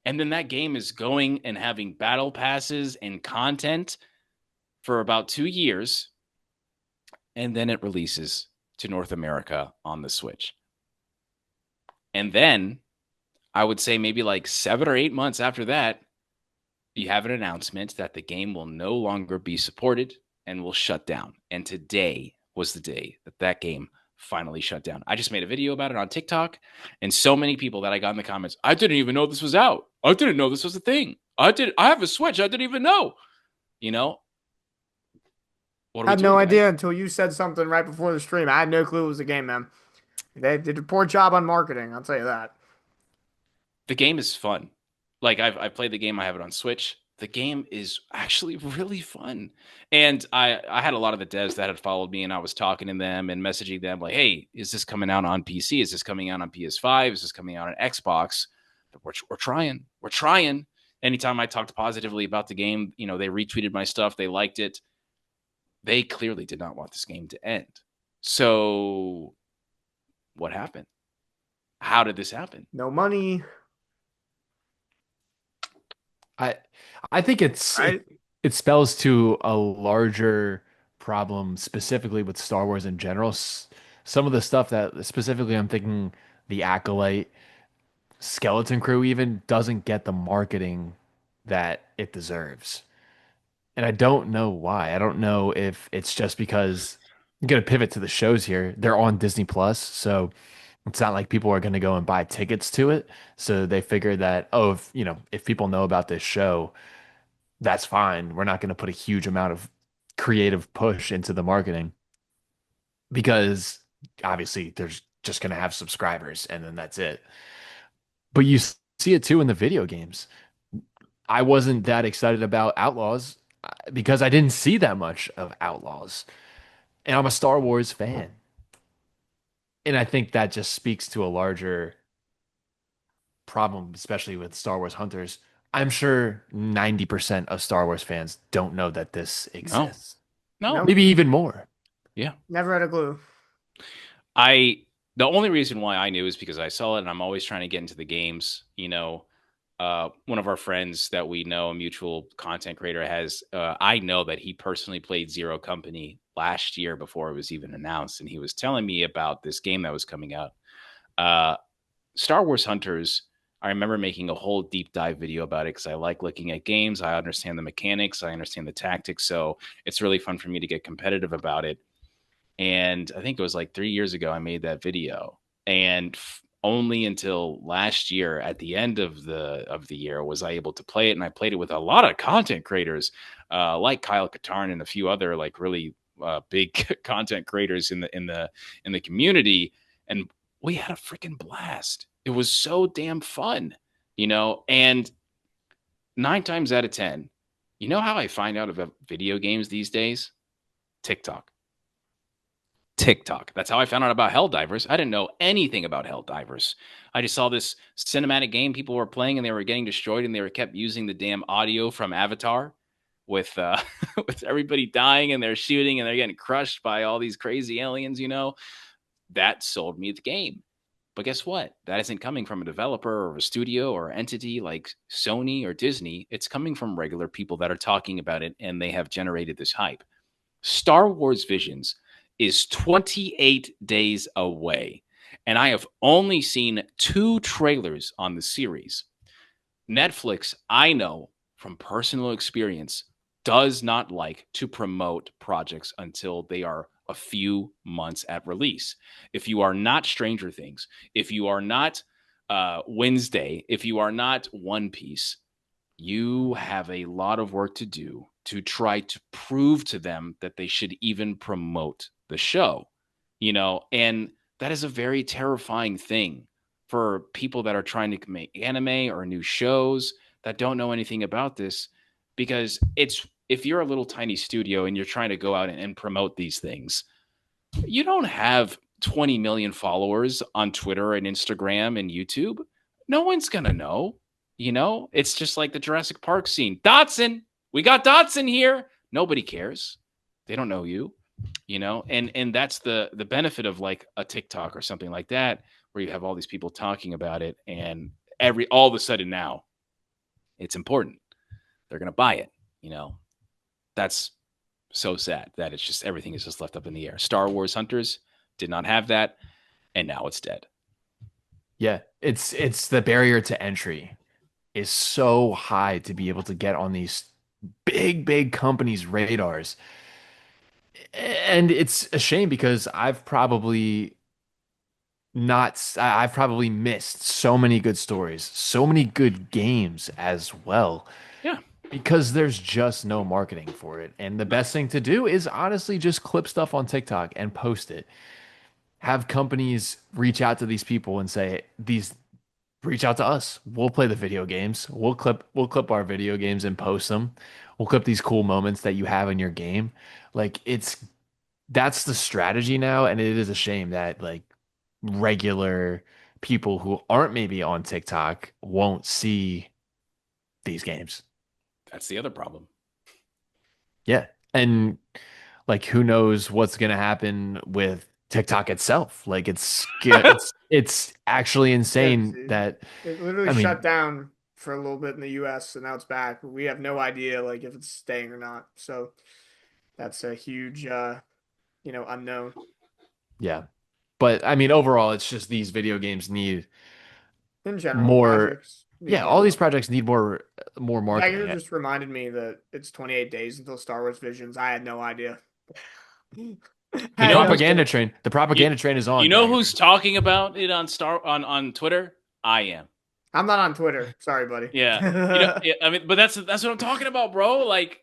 And then that game is going and having battle passes and content for about 2 years. And then it releases to North America on the Switch. And then I would say maybe like 7 or 8 months after that, you have an announcement that the game will no longer be supported and will shut down. And today was the day that game finally shut down. I just made a video about it on TikTok, and so many people that I got in the comments, I didn't even know this was out. I didn't know this was a thing. I have a Switch. I didn't even know. What are I we had no doing, guys? idea until you said something right before the stream. I had no clue it was a game, man. They did a poor job on marketing, I'll tell you that. The game is fun. Like I've played the game. I have it on Switch. The game is actually really fun. And I had a lot of the devs that had followed me, and I was talking to them and messaging them like, hey, is this coming out on PC? Is this coming out on PS5? Is this coming out on Xbox? We're trying. We're trying. anytime I talked positively about the game, they retweeted my stuff, they liked it. They clearly did not want this game to end. So what happened? How did this happen? No money, I I think right? it spells to a larger problem specifically with Star Wars in general. Some of the stuff that specifically I'm thinking the Acolyte, Skeleton Crew even doesn't get the marketing that it deserves. And I don't know why. I don't know if it's just because I'm gonna pivot to the shows here. They're on Disney Plus, so it's not like people are gonna go and buy tickets to it. So they figured that, oh, if people know about this show, that's fine. We're not gonna put a huge amount of creative push into the marketing because obviously there's just gonna have subscribers and then that's it. But you see it too in the video games. I wasn't that excited about Outlaws because I didn't see that much of Outlaws. And I'm a Star Wars fan. And I think that just speaks to a larger problem, especially with Star Wars hunters. I'm sure 90% of Star Wars fans don't know that this No, exists. no, Nope. Maybe even more. yeah. Never had a clue. The only reason why I knew is because I saw it, and I'm always trying to get into the games. One of our friends that we know, a mutual content creator, has. I know that he personally played Zero Company last year before it was even announced, and he was telling me about this game that was coming out. Star Wars Hunters. I remember making a whole deep dive video about it because I like looking at games. I understand the mechanics. I understand the tactics. So it's really fun for me to get competitive about it. And I think it was like 3 years ago I made that video, and only until last year at the end of the year was I able to play it. And I played it with a lot of content creators like Kyle Katarn and a few other like really big content creators in the community, and we had a freaking blast. It was so damn fun, and 9 times out of 10, how I find out about video games these days? TikTok. TikTok. That's how I found out about Helldivers. I didn't know anything about Helldivers. I just saw this cinematic game people were playing and they were getting destroyed, and they were kept using the damn audio from Avatar with with everybody dying and they're shooting and they're getting crushed by all these crazy aliens, That sold me the game. But guess what? That isn't coming from a developer or a studio or entity like Sony or Disney. It's coming from regular people that are talking about it, and they have generated this hype. Star Wars Visions is 28 days away, and I have only seen 2 trailers on the series. Netflix, I know from personal experience, does not like to promote projects until they are a few months at release. If you are not Stranger Things, if you are not Wednesday, if you are not One Piece, you have a lot of work to do to try to prove to them that they should even promote the show, and that is a very terrifying thing for people that are trying to make anime or new shows that don't know anything about this, because if you're a little tiny studio and you're trying to go out and promote these things, you don't have 20 million followers on Twitter and Instagram and YouTube. No one's going to know. It's just like the Jurassic Park scene. Dotson, we got Dotson here. Nobody cares. They don't know you, and that's the benefit of like a TikTok or something like that, where you have all these people talking about it, and all of a sudden now it's important. They're going to buy it, That's so sad that it's just everything is just left up in the air. Star Wars Hunters did not have that, and now it's dead. Yeah, it's the barrier to entry is so high to be able to get on these big companies' radars. And it's a shame because I've probably missed so many good stories, so many good games as well, Yeah. because there's just no marketing for it. And the best thing to do is honestly just clip stuff on TikTok and post it. Have companies reach out to these people and say, reach out to us. We'll play the video games. We'll clip our video games and post them. We'll clip these cool moments that you have in your game. Like that's the strategy now, and it is a shame that like regular people who aren't maybe on TikTok won't see these games. That's the other problem. Yeah. And like who knows what's going to happen with TikTok itself. Like it's actually Yeah, insane that it literally I shut mean, down for a little bit in the US and now it's back. We have no idea like if it's staying or not. So that's a huge unknown. yeah. But I mean overall it's just these video games need In general, more projects need yeah, more all these marketing. projects need more Dagger marketing. just reminded me that it's 28 days until Star Wars Visions. I had no idea. I You had know no who's clue. The you, propaganda train is you on, know Dagger. who's talking about it on Twitter? I am. I'm not on Twitter. Sorry, buddy. Yeah. Yeah, I mean, but that's what I'm talking about, bro. Like,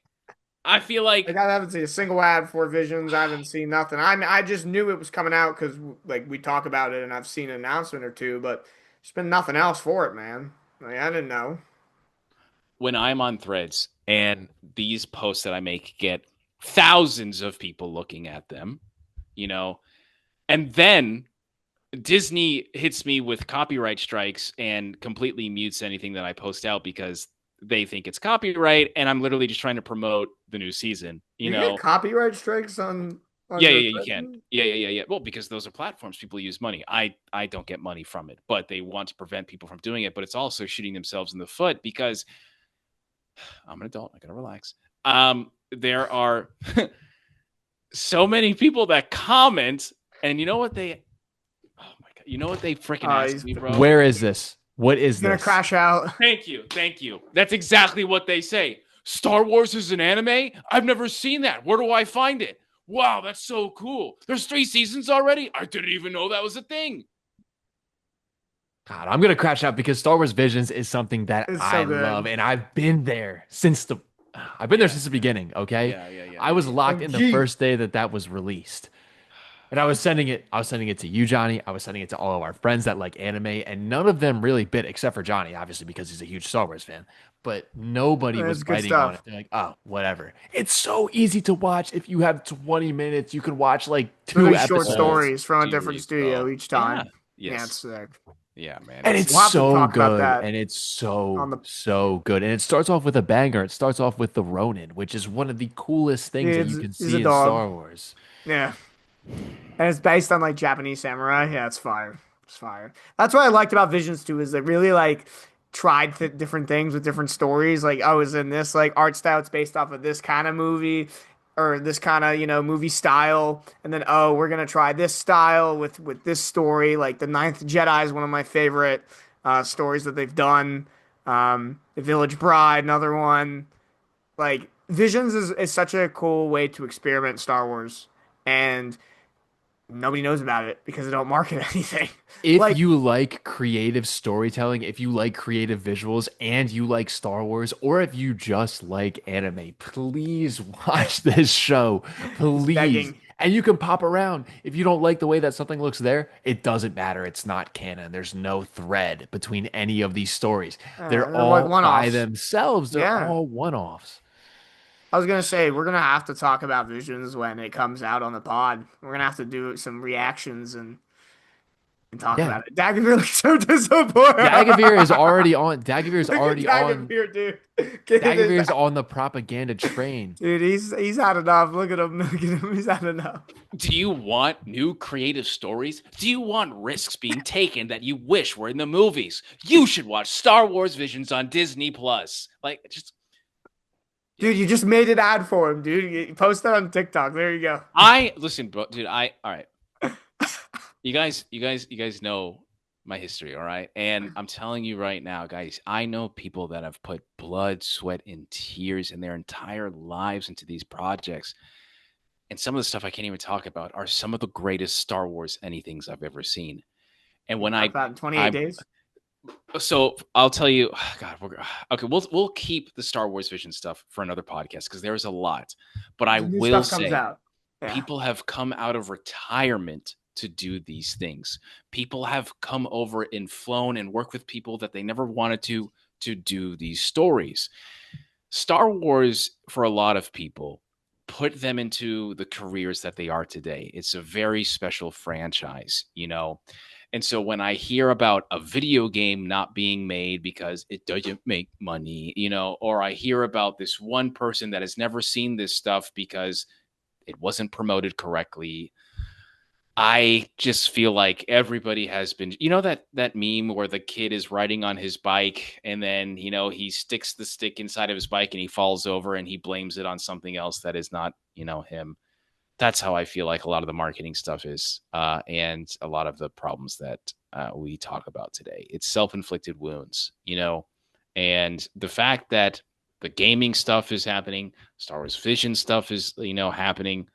I feel Like like I haven't seen a single ad for Visions. I haven't seen nothing. I just knew it was coming out because like we talk about it and I've seen an announcement or two, but there's been nothing else for it, man. Like I didn't know. when I'm on Threads and these posts that I make get thousands of people looking at them, and then Disney hits me with copyright strikes and completely mutes anything that I post out because they think it's copyright, and I'm literally just trying to promote the new season. You get copyright strikes on Yeah, your you can. thread? Yeah. Well, because those are platforms people use money. I don't get money from it, but they want to prevent people from doing it. But it's also shooting themselves in the foot because I'm an adult. I gotta relax. There are so many people that comment, and you know what they? Oh my god! You know what they freaking asked me, bro? Where is this? What is He's gonna this? crash out. Thank you. That's exactly what they say. Star Wars is an anime? I've never seen that. Where do I find it? Wow, that's so cool. There's 3 seasons already? I didn't even know that was a thing. God, I'm gonna crash out because Star Wars Visions is something that It's I so love, good. and I've been there since the beginning. Okay, I was locked in the OG. first day that was released, and I was sending it to you, Johnny. I was sending it to all of our friends that like anime, and none of them really bit, except for Johnny, obviously because he's a huge Star Wars fan. But nobody was It's good biting on it. stuff. They're like, oh, whatever. It's so easy to watch. If you have 20 minutes, you can watch like two Literally short episodes. stories from a different Series, studio bro. each Yeah. time. Yeah, it's Yes. sick. Yeah, man. And it's We'll have to so talk about good. that And it's on so, the. so good. And it starts off with a banger. It starts off with the Ronin, which is one of the coolest things that you can He's a see in dog. Star Wars. Yeah, and it's based on like Japanese samurai. Yeah, it's fire. It's fire. That's what I liked about Visions too. Is they really like tried different things with different stories. Like, oh, is in this like art style? It's based off of this kind of movie or this kind of movie style. And then oh, we're gonna try this style with this story. Like the Ninth Jedi is one of my favorite stories that they've done. The Village Bride, another one. Like Visions is such a cool way to experiment Star Wars, and nobody knows about it because they don't market anything. If Like, you like creative storytelling, if you like creative visuals, and you like Star Wars, or if you just like anime, please watch this show. it's Please. begging. And you can pop around. If you don't like the way that something looks there, it doesn't matter. It's not canon. There's no thread between any of these stories. They're They're like all by one-offs. themselves. They're Yeah. all one-offs. I was gonna say we're gonna have to talk about Visions when it comes out on the pod. We're gonna have to do some reactions and talk Yeah. about it. Dagovere looks so disappointed. Dagavir is already on. Dagavir is Look at already on. Dagovere, dude. Get his Dagavir is on the propaganda train. dude. He's had enough. Look at him. Look at him. He's had enough. Do you want new creative stories? Do you want risks being taken that you wish were in the movies? You should watch Star Wars Visions on Disney Plus. Like, just Dude, you just made an ad for him, dude. You post that on TikTok. There you go. listen, bro, dude. All right. You guys know my history, all right? And I'm telling you right now, guys, I know people that have put blood, sweat, and tears in their entire lives into these projects. And some of the stuff I can't even talk about are some of the greatest Star Wars anythings I've ever seen. And when Got that in 28 I days. so I'll tell you, God, okay, we'll keep the Star Wars Vision stuff for another podcast because there's a lot. But I The new will stuff comes say, out. Yeah. people have come out of retirement to do these things. People have come over and flown and worked with people that they never wanted to do these stories. Star Wars, for a lot of people, put them into the careers that they are today. It's a very special franchise, And so when I hear about a video game not being made because it doesn't make money, or I hear about this one person that has never seen this stuff because it wasn't promoted correctly, I just feel like everybody has been, that meme where the kid is riding on his bike and then, he sticks the stick inside of his bike and he falls over and he blames it on something else that is not, him. That's how I feel like a lot of the marketing stuff is, and a lot of the problems that we talk about today. It's self-inflicted wounds, and the fact that the gaming stuff is happening, Star Wars Vision stuff is, happening.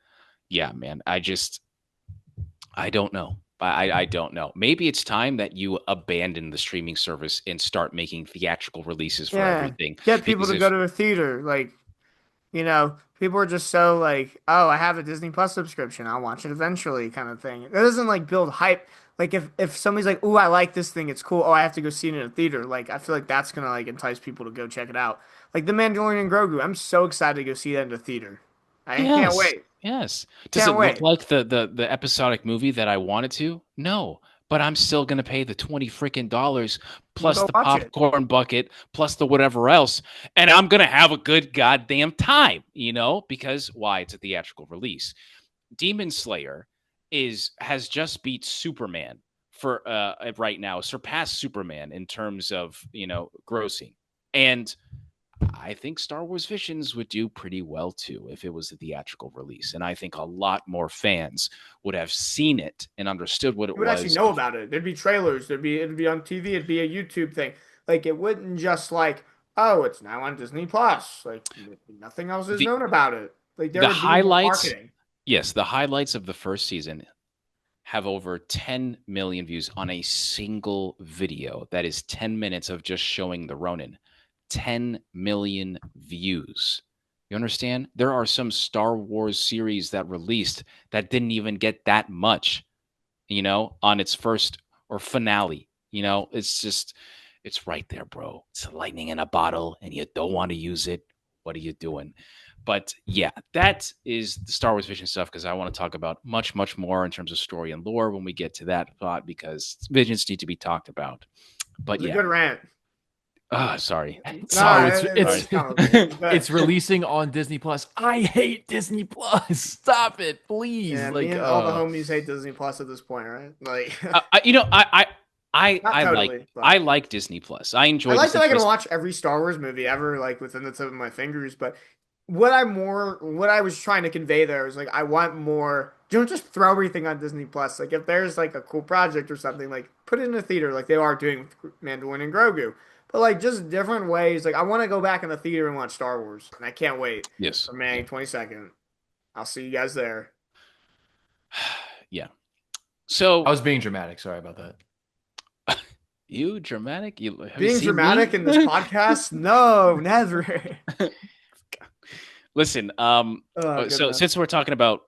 Yeah, man, I don't know. I don't know. Maybe it's time that you abandon the streaming service and start making theatrical releases for everything. Get people to go to a theater. Like, people are just so like, oh, I have a Disney Plus subscription. I'll watch it eventually kind of thing. It doesn't like build hype. Like if somebody's like, oh, I like this thing. It's cool. Oh, I have to go see it in a theater. Like, I feel like that's going to like entice people to go check it out. Like The Mandalorian and Grogu. I'm so excited to go see that in the theater. I can't wait. Yes. Does it look like the episodic movie that I wanted to? No. But I'm still going to pay the $20 plus the popcorn bucket plus the whatever else. And I'm going to have a good goddamn time, because why? It's a theatrical release. Demon Slayer has just beat Superman for right now, surpassed Superman in terms of, grossing. And I think Star Wars Visions would do pretty well too if it was a theatrical release, and I think a lot more fans would have seen it and understood what it was. Would actually know about it. There'd be trailers. It'd be on TV. It'd be a YouTube thing. Like it wouldn't just like, oh, it's now on Disney Plus. Like nothing else is known about it. Like there would be highlights. Marketing. Yes, the highlights of the first season have over 10 million views on a single video. That is 10 minutes of just showing the Ronin. 10 million views. You understand? There are some Star Wars series that released that didn't even get that much, on its first or finale. It's right there, bro. It's lightning in a bottle and you don't want to use it. What are you doing? But yeah, that is the Star Wars Vision stuff because I want to talk about much, much more in terms of story and lore when we get to that thought because visions need to be talked about. But it's a good rant. Sorry. It's releasing on Disney Plus. I hate Disney Plus. Stop it, please. Yeah, me and all the homies hate Disney Plus at this point, right? Like, I like Disney Plus. I enjoy. I like that I can watch every Star Wars movie ever, like within the tip of my fingers. But what I was trying to convey there is like I want more. Don't just throw everything on Disney Plus. Like if there's like a cool project or something, like put it in a theater, like they are doing with Mandalorian and Grogu. But like just different ways. Like I want to go back in the theater and watch Star Wars, and I can't wait. Yes, for May 22nd. I'll see you guys there. Yeah. So I was being dramatic. Sorry about that. You dramatic? Being dramatic in this podcast? No, never. Listen. So since we're talking about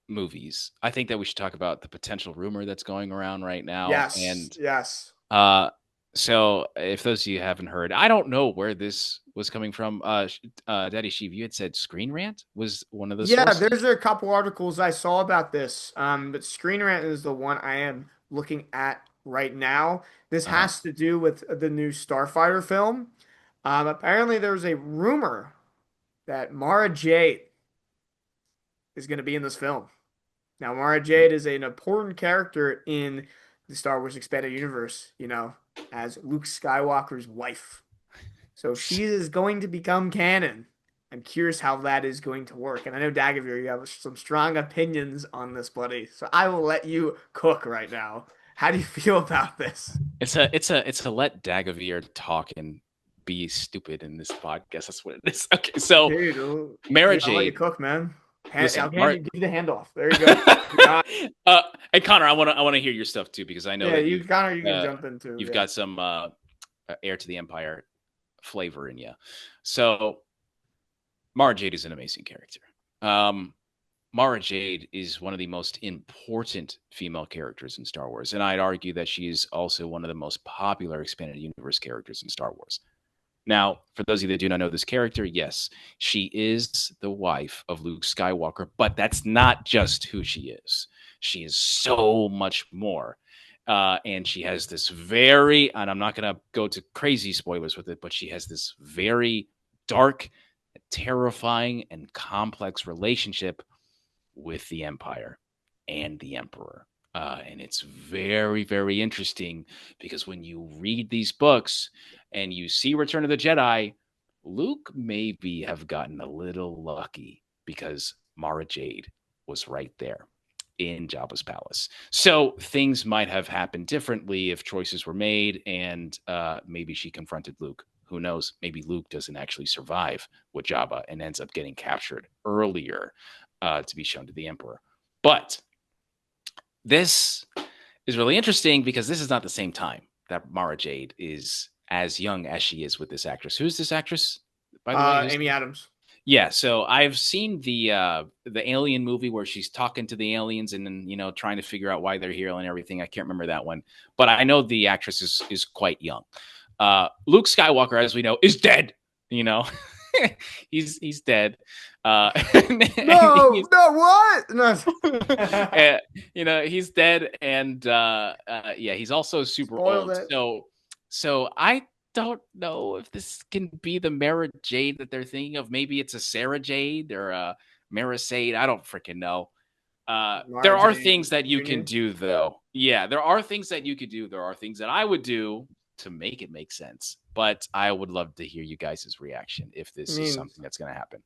movies, I think that we should talk about the potential rumor that's going around right now. Yes. So if those of you haven't heard, I don't know where this was coming from. Daddy Sheev, you had said Screen Rant was one of those. Yeah, there's a couple articles I saw about this. But Screen Rant is the one I am looking at right now. This has to do with the new Starfighter film. Apparently there's a rumor that Mara Jade is going to be in this film. Now, Mara Jade is an important character in the Star Wars Expanded Universe, as Luke Skywalker's wife. So she is going to become canon. I'm curious how that is going to work. And I know, Dagovere, you have some strong opinions on this, buddy. So I will let you cook right now. How do you feel about this? It's a let Dagovere talk and be stupid in this podcast. That's what it is. Okay, so dude, Mara Jade, I'll let you cook, man. I'll give you the handoff. There you go. Hey Connor, I want to hear your stuff too because I know that Connor, you can jump into. You've got some Heir to the Empire flavor in you. So Mara Jade is an amazing character. Mara Jade is one of the most important female characters in Star Wars, and I'd argue that she is also one of the most popular expanded universe characters in Star Wars. Now, for those of you that do not know this character, yes, she is the wife of Luke Skywalker, but that's not just who she is. She is so much more. And she has this very, and I'm not going to go to crazy spoilers with it, but she has this very dark, terrifying, and complex relationship with the Empire and the Emperor. And it's very, very interesting because when you read these books and you see Return of the Jedi, Luke maybe have gotten a little lucky because Mara Jade was right there in Jabba's palace. So things might have happened differently if choices were made, and maybe she confronted Luke. Who knows? Maybe Luke doesn't actually survive with Jabba and ends up getting captured earlier to be shown to the Emperor. But this is really interesting because this is not the same time that Mara Jade is as young as she is with this actress. Who's this actress, by the way? Amy Adams. Yeah, so I've seen the Alien movie where she's talking to the aliens and then trying to figure out why they're here and everything. I can't remember that one, but I know the actress is quite young. Luke Skywalker, as we know, is dead. He's dead. No, what? No. He's dead, and yeah, he's also super Spoiled old. it. So I don't know if this can be the Mara Jade that they're thinking of. Maybe it's a Sarah Jade or a Mara Jade. I don't freaking know. There are things that you can do, though. Yeah, there are things that you could do. There are things that I would do to make it make sense. But I would love to hear you guys' reaction if this is something that's going to happen.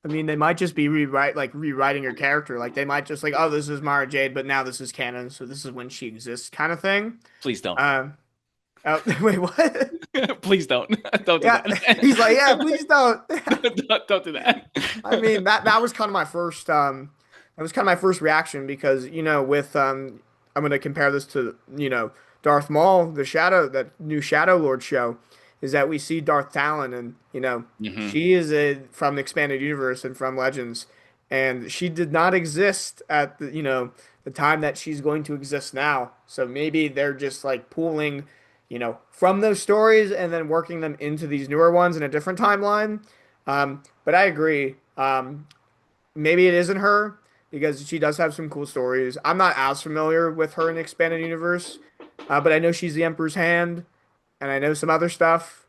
I mean, they might just be rewriting her character. Like, they might just oh, this is Mara Jade, but now this is canon, so this is when she exists, kind of thing. Please don't. Wait, what? Please don't. Don't do that. He's like, yeah, please don't. Don't do that. I mean, that was kind of my first reaction because with I'm gonna compare this to Darth Maul, that new Shadow Lord show, is that we see Darth Talon and she is from the expanded universe and from Legends, and she did not exist at the time that she's going to exist now. So maybe they're just like pulling from those stories and then working them into these newer ones in a different timeline. But I agree. Maybe it isn't her because she does have some cool stories. I'm not as familiar with her in the expanded universe, but I know she's the Emperor's Hand, and I know some other stuff.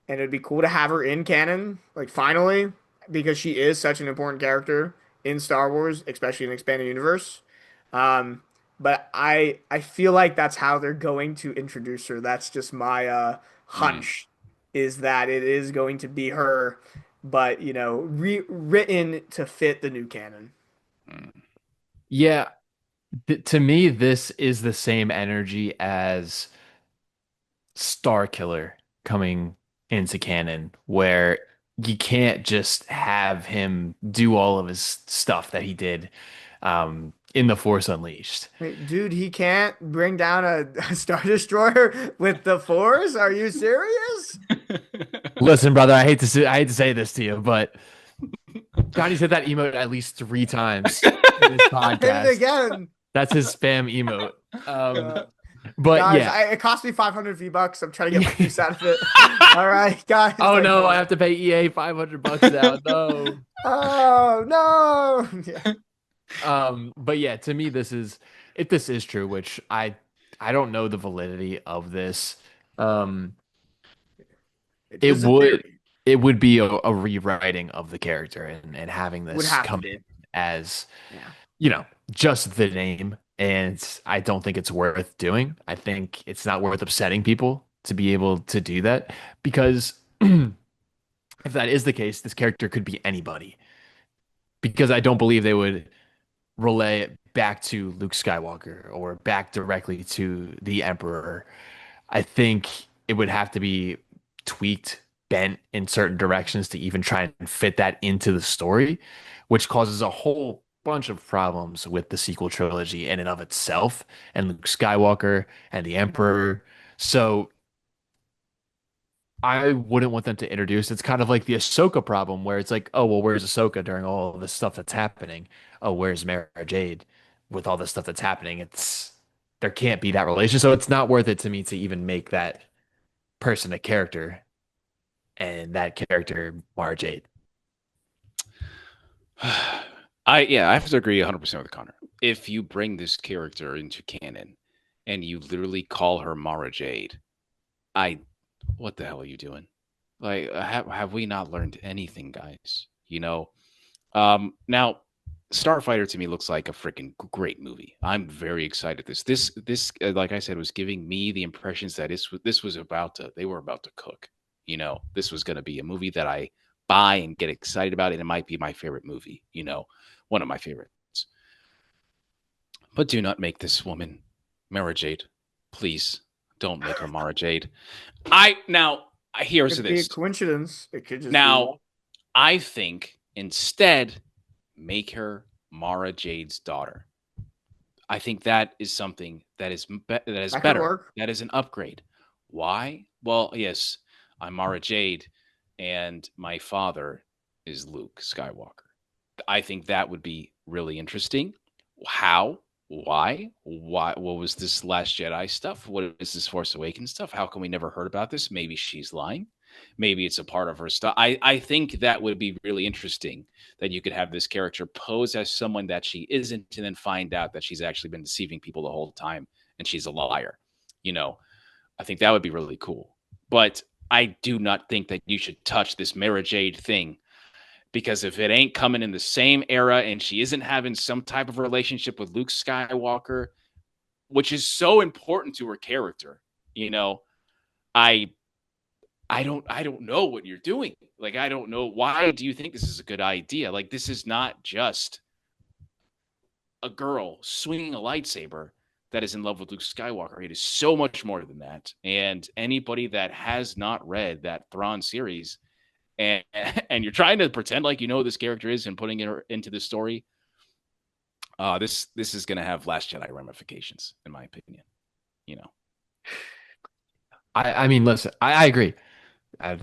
And it'd be cool to have her in canon, like finally, because she is such an important character in Star Wars, especially in the expanded universe. But I feel like that's how they're going to introduce her. That's just my hunch, is that it is going to be her, but rewritten to fit the new canon. Yeah, to me, this is the same energy as Star Killer coming into canon, where you can't just have him do all of his stuff that he did in The Force Unleashed. Wait, dude, he can't bring down a Star Destroyer with the Force? Are you serious? Listen, brother, I hate to say this to you, but Johnny's hit that emote at least 3 times in this podcast. Hit it again. That's his spam emote. But guys, yeah, it cost me $500. I'm trying to get my use out of it. All right, guys. Oh no, I have to pay EA $500 now. No. Oh no. Yeah. But yeah, to me, if this is true, which I don't know the validity of this. It would be a rewriting of the character and having this come in as just the name. And I don't think it's worth doing. I think it's not worth upsetting people to be able to do that, because if that is the case, this character could be anybody, because I don't believe they would relay it back to Luke Skywalker or back directly to the Emperor. I think it would have to be tweaked, bent in certain directions to even try and fit that into the story, which causes a whole bunch of problems with the sequel trilogy in and of itself, and Luke Skywalker and the Emperor. So I wouldn't want them to introduce. It's kind of like the Ahsoka problem, where it's like, oh well, where's Ahsoka during all of this stuff that's happening? Oh, where's Mara Jade with all this stuff that's happening? There can't be that relation, so it's not worth it to me to even make that person a character, and that character Mara Jade. I have to agree 100% with Connor. If you bring this character into canon, and you literally call her Mara Jade, what the hell are you doing? Like, have we not learned anything, guys? Now, Starfighter to me looks like a freaking great movie. I'm very excited. This, like I said, was giving me the impressions that this was they were about to cook. This was going to be a movie that I buy and get excited about, and it might be my favorite movie. One of my favorites. But do not make this woman Mara Jade. Please don't make her Mara Jade. Here's Could be a this. coincidence. It could just Now, I think instead, make her Mara Jade's daughter. I think that is something that is better. Work. That is an upgrade. Why? Well, yes, I'm Mara Jade, and my father is Luke Skywalker. I think that would be really interesting. How? Why? What was this Last Jedi stuff? What is this Force Awakens stuff? How come we never heard about this? Maybe she's lying. Maybe it's a part of her stuff. I think that would be really interesting, that you could have this character pose as someone that she isn't, and then find out that she's actually been deceiving people the whole time and she's a liar. I think that would be really cool. But I do not think that you should touch this Mara Jade thing, because if it ain't coming in the same era and she isn't having some type of relationship with Luke Skywalker, which is so important to her character, I don't know what you're doing. Like, I don't know. Why do you think this is a good idea? Like, this is not just a girl swinging a lightsaber that is in love with Luke Skywalker. It is so much more than that. And anybody that has not read that Thrawn series, and you're trying to pretend like you know who this character is and putting her into the story, this is going to have Last Jedi ramifications, in my opinion. I mean, listen, I agree. I've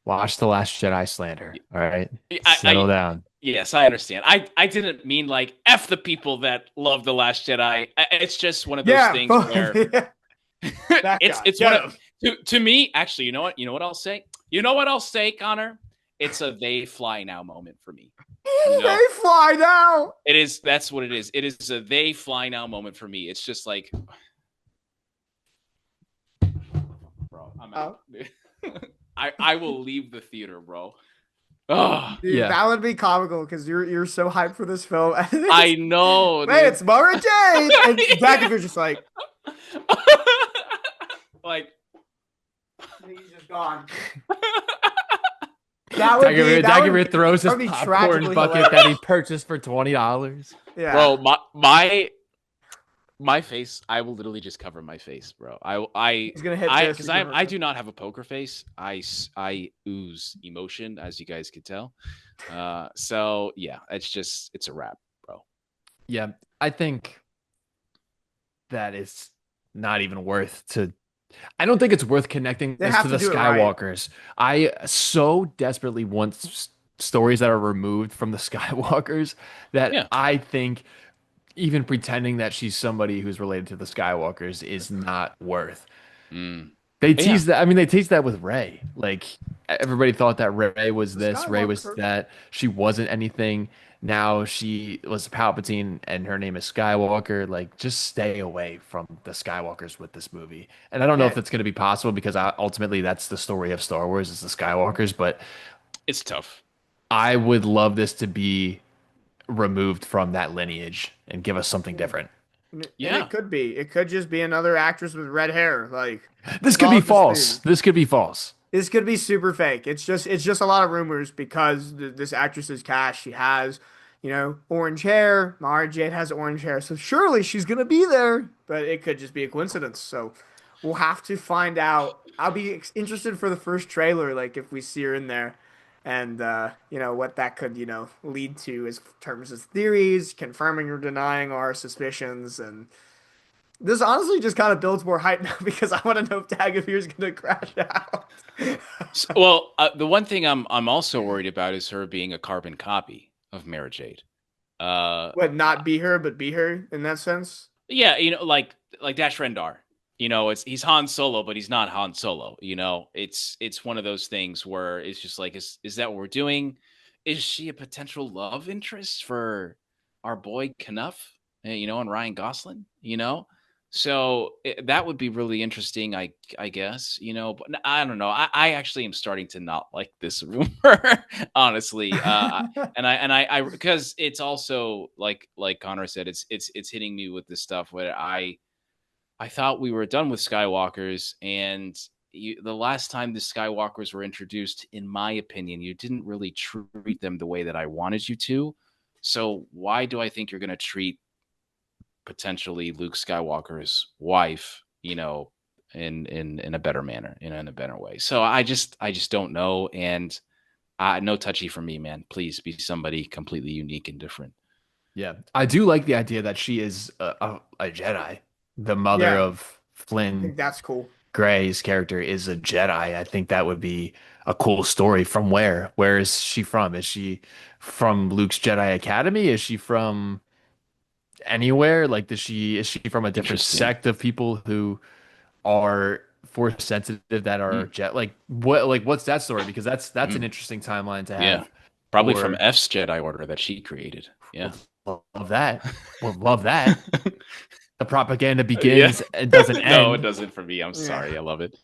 watched The Last Jedi slander. All right, settle down. Yes, I understand. I didn't mean like F the people that love The Last Jedi. It's just one of those things where it's one of, to me, actually, you know what I'll say? You know what I'll say, Connor? It's a they fly now moment for me. They fly now. That's what it is. It is a they fly now moment for me. It's just like, bro, I'm out. I will leave the theater, bro. Oh, dude, yeah, that would be comical because you're so hyped for this film. I know. Hey, it's Mara Jade, and Dagovere's just like, he's just gone. Dagovere throws his popcorn bucket that he purchased for $20. Yeah, bro, my face, I will literally just cover my face, bro. He's gonna hit because I do not have a poker face. I ooze emotion, as you guys could tell. So yeah, it's a wrap, bro. Yeah, I think that is not even worth to. I don't think it's worth connecting this to the Skywalkers. Right. I so desperately want stories that are removed from the Skywalkers that I think even pretending that she's somebody who's related to the Skywalkers is not worth. They tease that. I mean, they teased that with Rey. Like, everybody thought that Rey was this, Rey was that. She wasn't anything. Now she was Palpatine and her name is Skywalker. Like, just stay away from the Skywalkers with this movie. And I don't know if that's going to be possible because ultimately that's the story of Star Wars is the Skywalkers, but it's tough. I would love this to be removed from that lineage and give us something different. Yeah, and it could be. It could just be another actress with red hair. Like, this could be false. This could be false. This could be super fake. It's just a lot of rumors because this actress is cast. She has, orange hair. Mara Jade has orange hair, so surely she's gonna be there. But it could just be a coincidence. So we'll have to find out. I'll be interested for the first trailer, like if we see her in there. And, what that could, lead to in terms of theories, confirming or denying our suspicions. And this honestly just kind of builds more hype now because I want to know if Dagovere is going to crash out. Well, the one thing I'm also worried about is her being a carbon copy of Mara Jade. Not be her, but be her in that sense? Yeah, like Dash Rendar. He's Han Solo, but he's not Han Solo. It's one of those things where it's just like, is that what we're doing? Is she a potential love interest for our boy Knuff? And Ryan Gosling? So that would be really interesting, I guess, but I don't know. I actually am starting to not like this rumor, honestly. And I because it's also like Connor said, it's hitting me with this stuff where I thought we were done with Skywalkers, and the last time the Skywalkers were introduced, in my opinion, you didn't really treat them the way that I wanted you to. So why do I think you're going to treat potentially Luke Skywalker's wife, in a better manner, in a better way? So I just don't know, and no touchy for me, man. Please be somebody completely unique and different. Yeah, I do like the idea that she is a Jedi. The mother Yeah, of I Flynn think that's cool. Gray's character is a Jedi. I think that would be a cool story. From where? Where is she from? Is she from Luke's Jedi Academy? Is she from anywhere? Like, is she from a different Interesting. sect of people who are force sensitive that are Hmm. jet? What's that story? Because that's an Hmm. interesting timeline to Yeah. have Probably from for. F's Jedi Order that she created. Yeah. Would love that. Would love that. The propaganda Yeah. begins and doesn't No, it end. doesn't for me. I'm Yeah. sorry. I love it.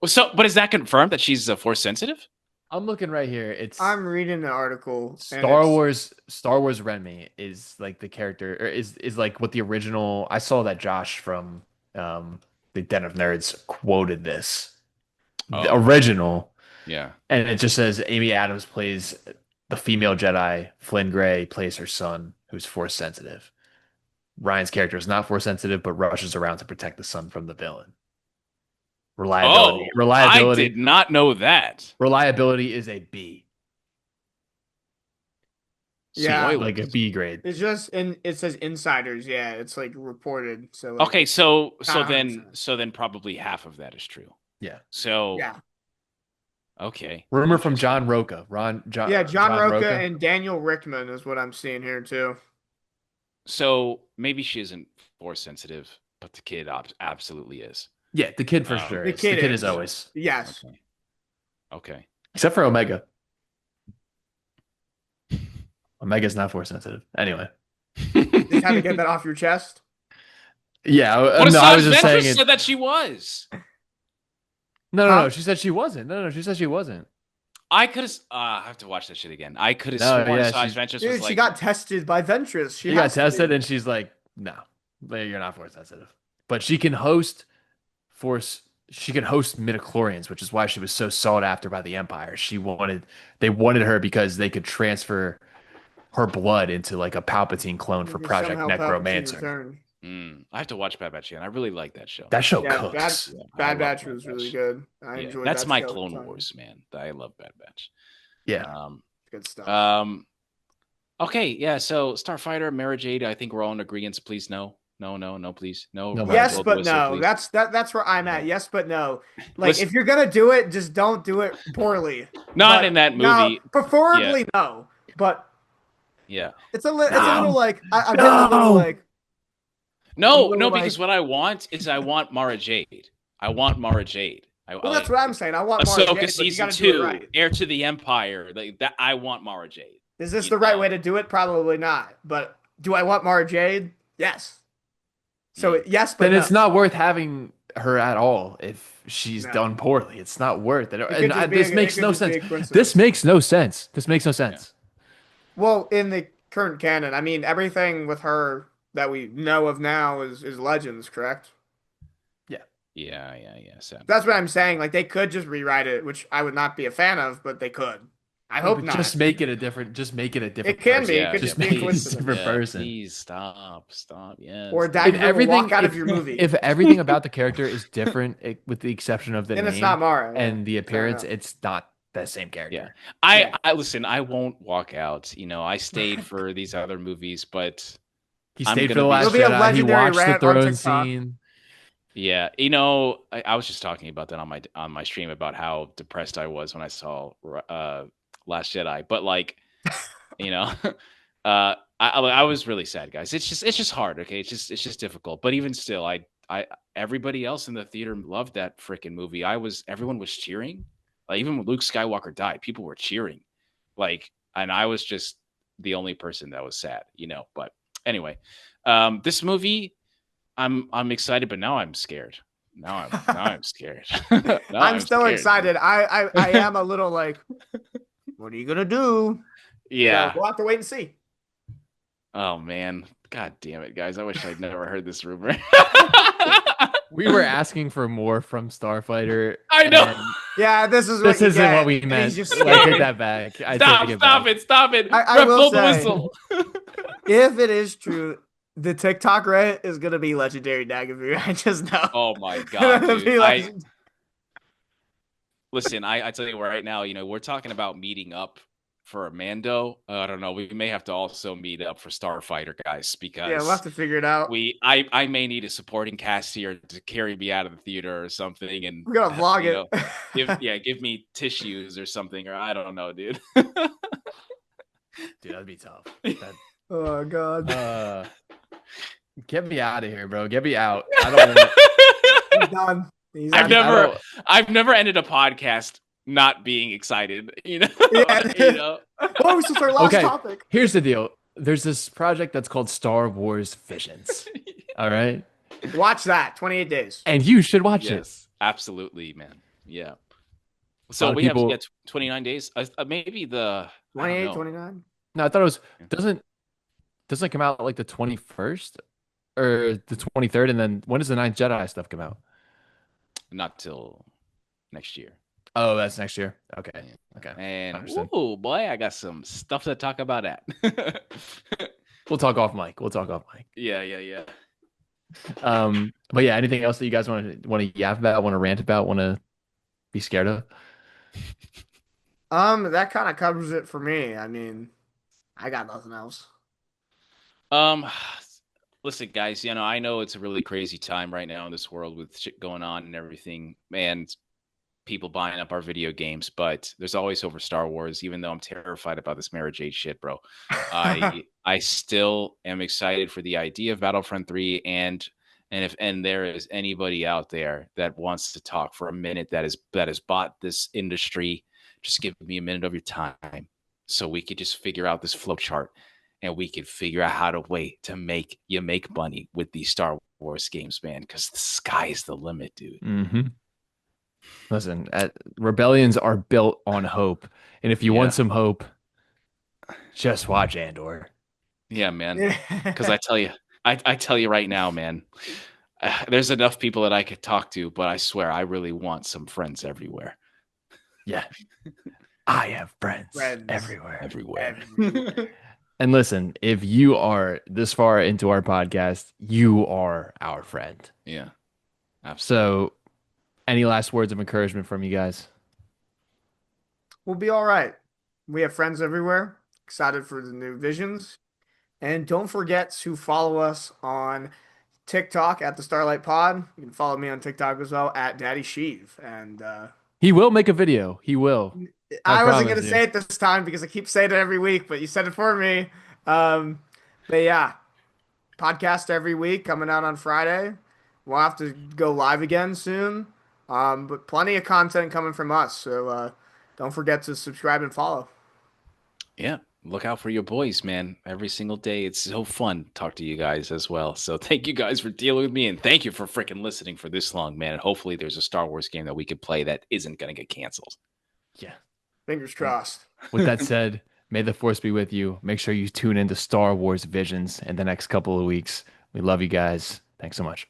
Well, but is that confirmed that she's force sensitive? I'm looking right here. It's I'm reading the article and Star it's Wars. Star Wars Renme is like the character, or is like what the original. I saw that Josh from um, the Den of Nerds quoted this, the Oh, original, yeah. and it just says Amy Adams plays the female Jedi. Flynn Gray plays her son, who's force sensitive. Ryan's character is not force sensitive, but rushes around to protect the son from the villain. Reliability, Oh, I reliability, did not know that. reliability is a B, yeah. like a Spoilers. B grade. It's just it says insiders. Yeah, it's like reported. So like Okay, it's so not so then 100%. so then probably half of that is true. Yeah. So Yeah. okay, Rumor from interesting. John Roca. Yeah, John John Roca Roca. and Daniel Rickman is what I'm seeing here too. So maybe she isn't force sensitive, but the kid absolutely is. Yeah, the kid for sure The is. The kid kid is is. Yeah. always. Yes. Okay. Okay. Except for Omega. Omega's not force sensitive. Anyway. Just had to get that off your chest. Yeah, What no, I was Asajj just saying Ventress it. said that she was. No. Huh? She said she wasn't. No. She said she wasn't. I could have. I have to watch that shit again. I could have No, sworn yeah, Asajj Ventress was Dude, she like, got tested by Ventress. She she got has to tested be. and she's like, no, you're not force sensitive. But she can host force. She can host midichlorians, which is why she was so sought after by the Empire. They wanted her because they could transfer her blood into like a Palpatine clone for Project Somehow Palpatine Necromancer. returned. I have to watch Bad Batch again. I really like that show. That show Yeah, Bad cooks. Yeah, I Bad love Batch Bad was really Batch. good. I Yeah, enjoyed that's that my show a Clone ton. Wars, man. I love Bad Batch. Yeah. Um, Good stuff. Okay, yeah. So Starfighter, Mara Jade. I think we're all in agreement. Please, no, please, no. No Ryan Yes, Jade. but Whistle, no. please. That's where I'm at. No. Yes, but no. Like Listen, if you're gonna do it, just don't do it poorly. not But in that no, movie. preferably no. But Yeah. it's a Yeah. little like I'm getting a little like No, because what I want is I want Mara Jade. I want Mara Jade. well, that's what I'm saying. I want Mara Ahsoka Jade, but you season got to do it 2, right. Heir to the Empire. Like that, I want Mara Jade. Is this the right way to do it? Probably not. But do I want Mara Jade? Yes. So yes, but Then no. it's not worth having her at all if she's No. done poorly. It's not worth it. It could And just be this a- it makes could no just be a sense. coincidence. This makes no sense. This makes no sense. Well, in the current canon, I mean, everything with her that we know of now is Legends, correct? Yeah. Sad. That's what I'm saying. Like they could just rewrite it, which I would not be a fan of, but they could. I hope But not. just make it a different. Just make it a different. It can person. be. It could Just just be a make it a coincidence. different person. Please stop. Yes. Or If Dagovere will everything, walk out of your movie. if everything about the character is different, with the exception of the Then name it's not Mara. Yeah. and the appearance, enough. it's not the same character. Yeah. Yeah. I listen. I won't walk out. I stayed for these other movies, but He I'm stayed for gonna the be- Last It'll be a Jedi. He legendary watched the rant on throne TikTok. scene. yeah, I was just talking about that on my stream about how depressed I was when I saw Last Jedi, but like, I was really sad, guys. It's just hard. Okay, it's just difficult. But even still, I everybody else in the theater loved that freaking movie. Everyone was cheering. Like even when Luke Skywalker died, people were cheering. Like, and I was just the only person that was sad. But anyway, this movie. I'm excited, but now I'm scared. Now I'm scared. Now I'm I'm so scared, excited. dude. I am a little like, what are you gonna do? So Yeah. we'll have to wait and see. Oh man. God damn it, guys. I wish I'd never heard this rumor. We were asking for more from Starfighter. I know. And Yeah, this is what this you isn't get. what we And meant. he's just I take scared. that back. I Stop, take it stop back. it, stop it. I Ref, will blow the say- whistle. If it is true, the TikTok Reddit is gonna be legendary Dagovere. I just know. Oh my god, It'll dude. be Listen, I tell you right now, we're talking about meeting up for a Mando. I don't know. We may have to also meet up for Starfighter, guys, yeah, we'll have because to figure it out. I may need a supporting cast here to carry me out of the theater or something, and We're gonna vlog it. give me tissues or something, or I don't know, dude. Dude, that'd be tough. Oh god. Get me out of here, bro. Get me out. I don't want He's done. He's I've done. never ended a podcast not being excited. Yeah. Oh, this is our last Okay. topic. Here's the deal. There's this project that's called Star Wars Visions. All right. Watch that. 28 days. And you should watch it. Yes, absolutely, man. Yeah. So of we have people- 29 days. Maybe the 28, 29. No, I thought it was doesn't it come out like the 21st or the 23rd, and then when does the Ninth Jedi stuff come out? not till next year. Oh, that's next year. Okay. Okay. And Understood. oh boy, I got some stuff to talk about that. We'll talk off mic. Yeah. But yeah, anything else that you guys want to yap about, want to rant about, want to be scared of? That kind of covers it for me. I mean, I got nothing else. Listen, guys, I know it's a really crazy time right now in this world with shit going on and everything, and people buying up our video games, but there's always hope for Star Wars, even though I'm terrified about this Mara Jade shit, bro. I still am excited for the idea of Battlefront 3, and if there is anybody out there that wants to talk for a minute that has bought this industry, just give me a minute of your time so we could just figure out this flow chart. And we could figure out how to make money with these Star Wars games, man, because the sky's the limit, dude. Mm-hmm. Listen, rebellions are built on hope. And if you want some hope, just watch Andor. Yeah, man. Because I tell you right now, man, there's enough people that I could talk to, but I swear I really want some friends everywhere. Yeah. I have friends. everywhere. Everywhere. And listen, if you are this far into our podcast, you are our friend. Yeah. Absolutely. So, any last words of encouragement from you guys? We'll be all right. We have friends everywhere. Excited for the new visions. And don't forget to follow us on TikTok at the Starlight Pod. You can follow me on TikTok as well at Daddy Sheev. And He will make a video. He will. I wasn't promise going to you. say it this time because I keep saying it every week, but you said it for me. But yeah, podcast every week coming out on Friday. We'll have to go live again soon. But plenty of content coming from us. So don't forget to subscribe and follow. Yeah. Look out for your boys, man. Every single day. It's so fun to talk to you guys as well. So thank you guys for dealing with me, and thank you for freaking listening for this long, man. And hopefully there's a Star Wars game that we could play that isn't going to get canceled. Yeah. Fingers crossed. With that said, may the force be with you. Make sure you tune into Star Wars Visions in the next couple of weeks. We love you guys. Thanks so much.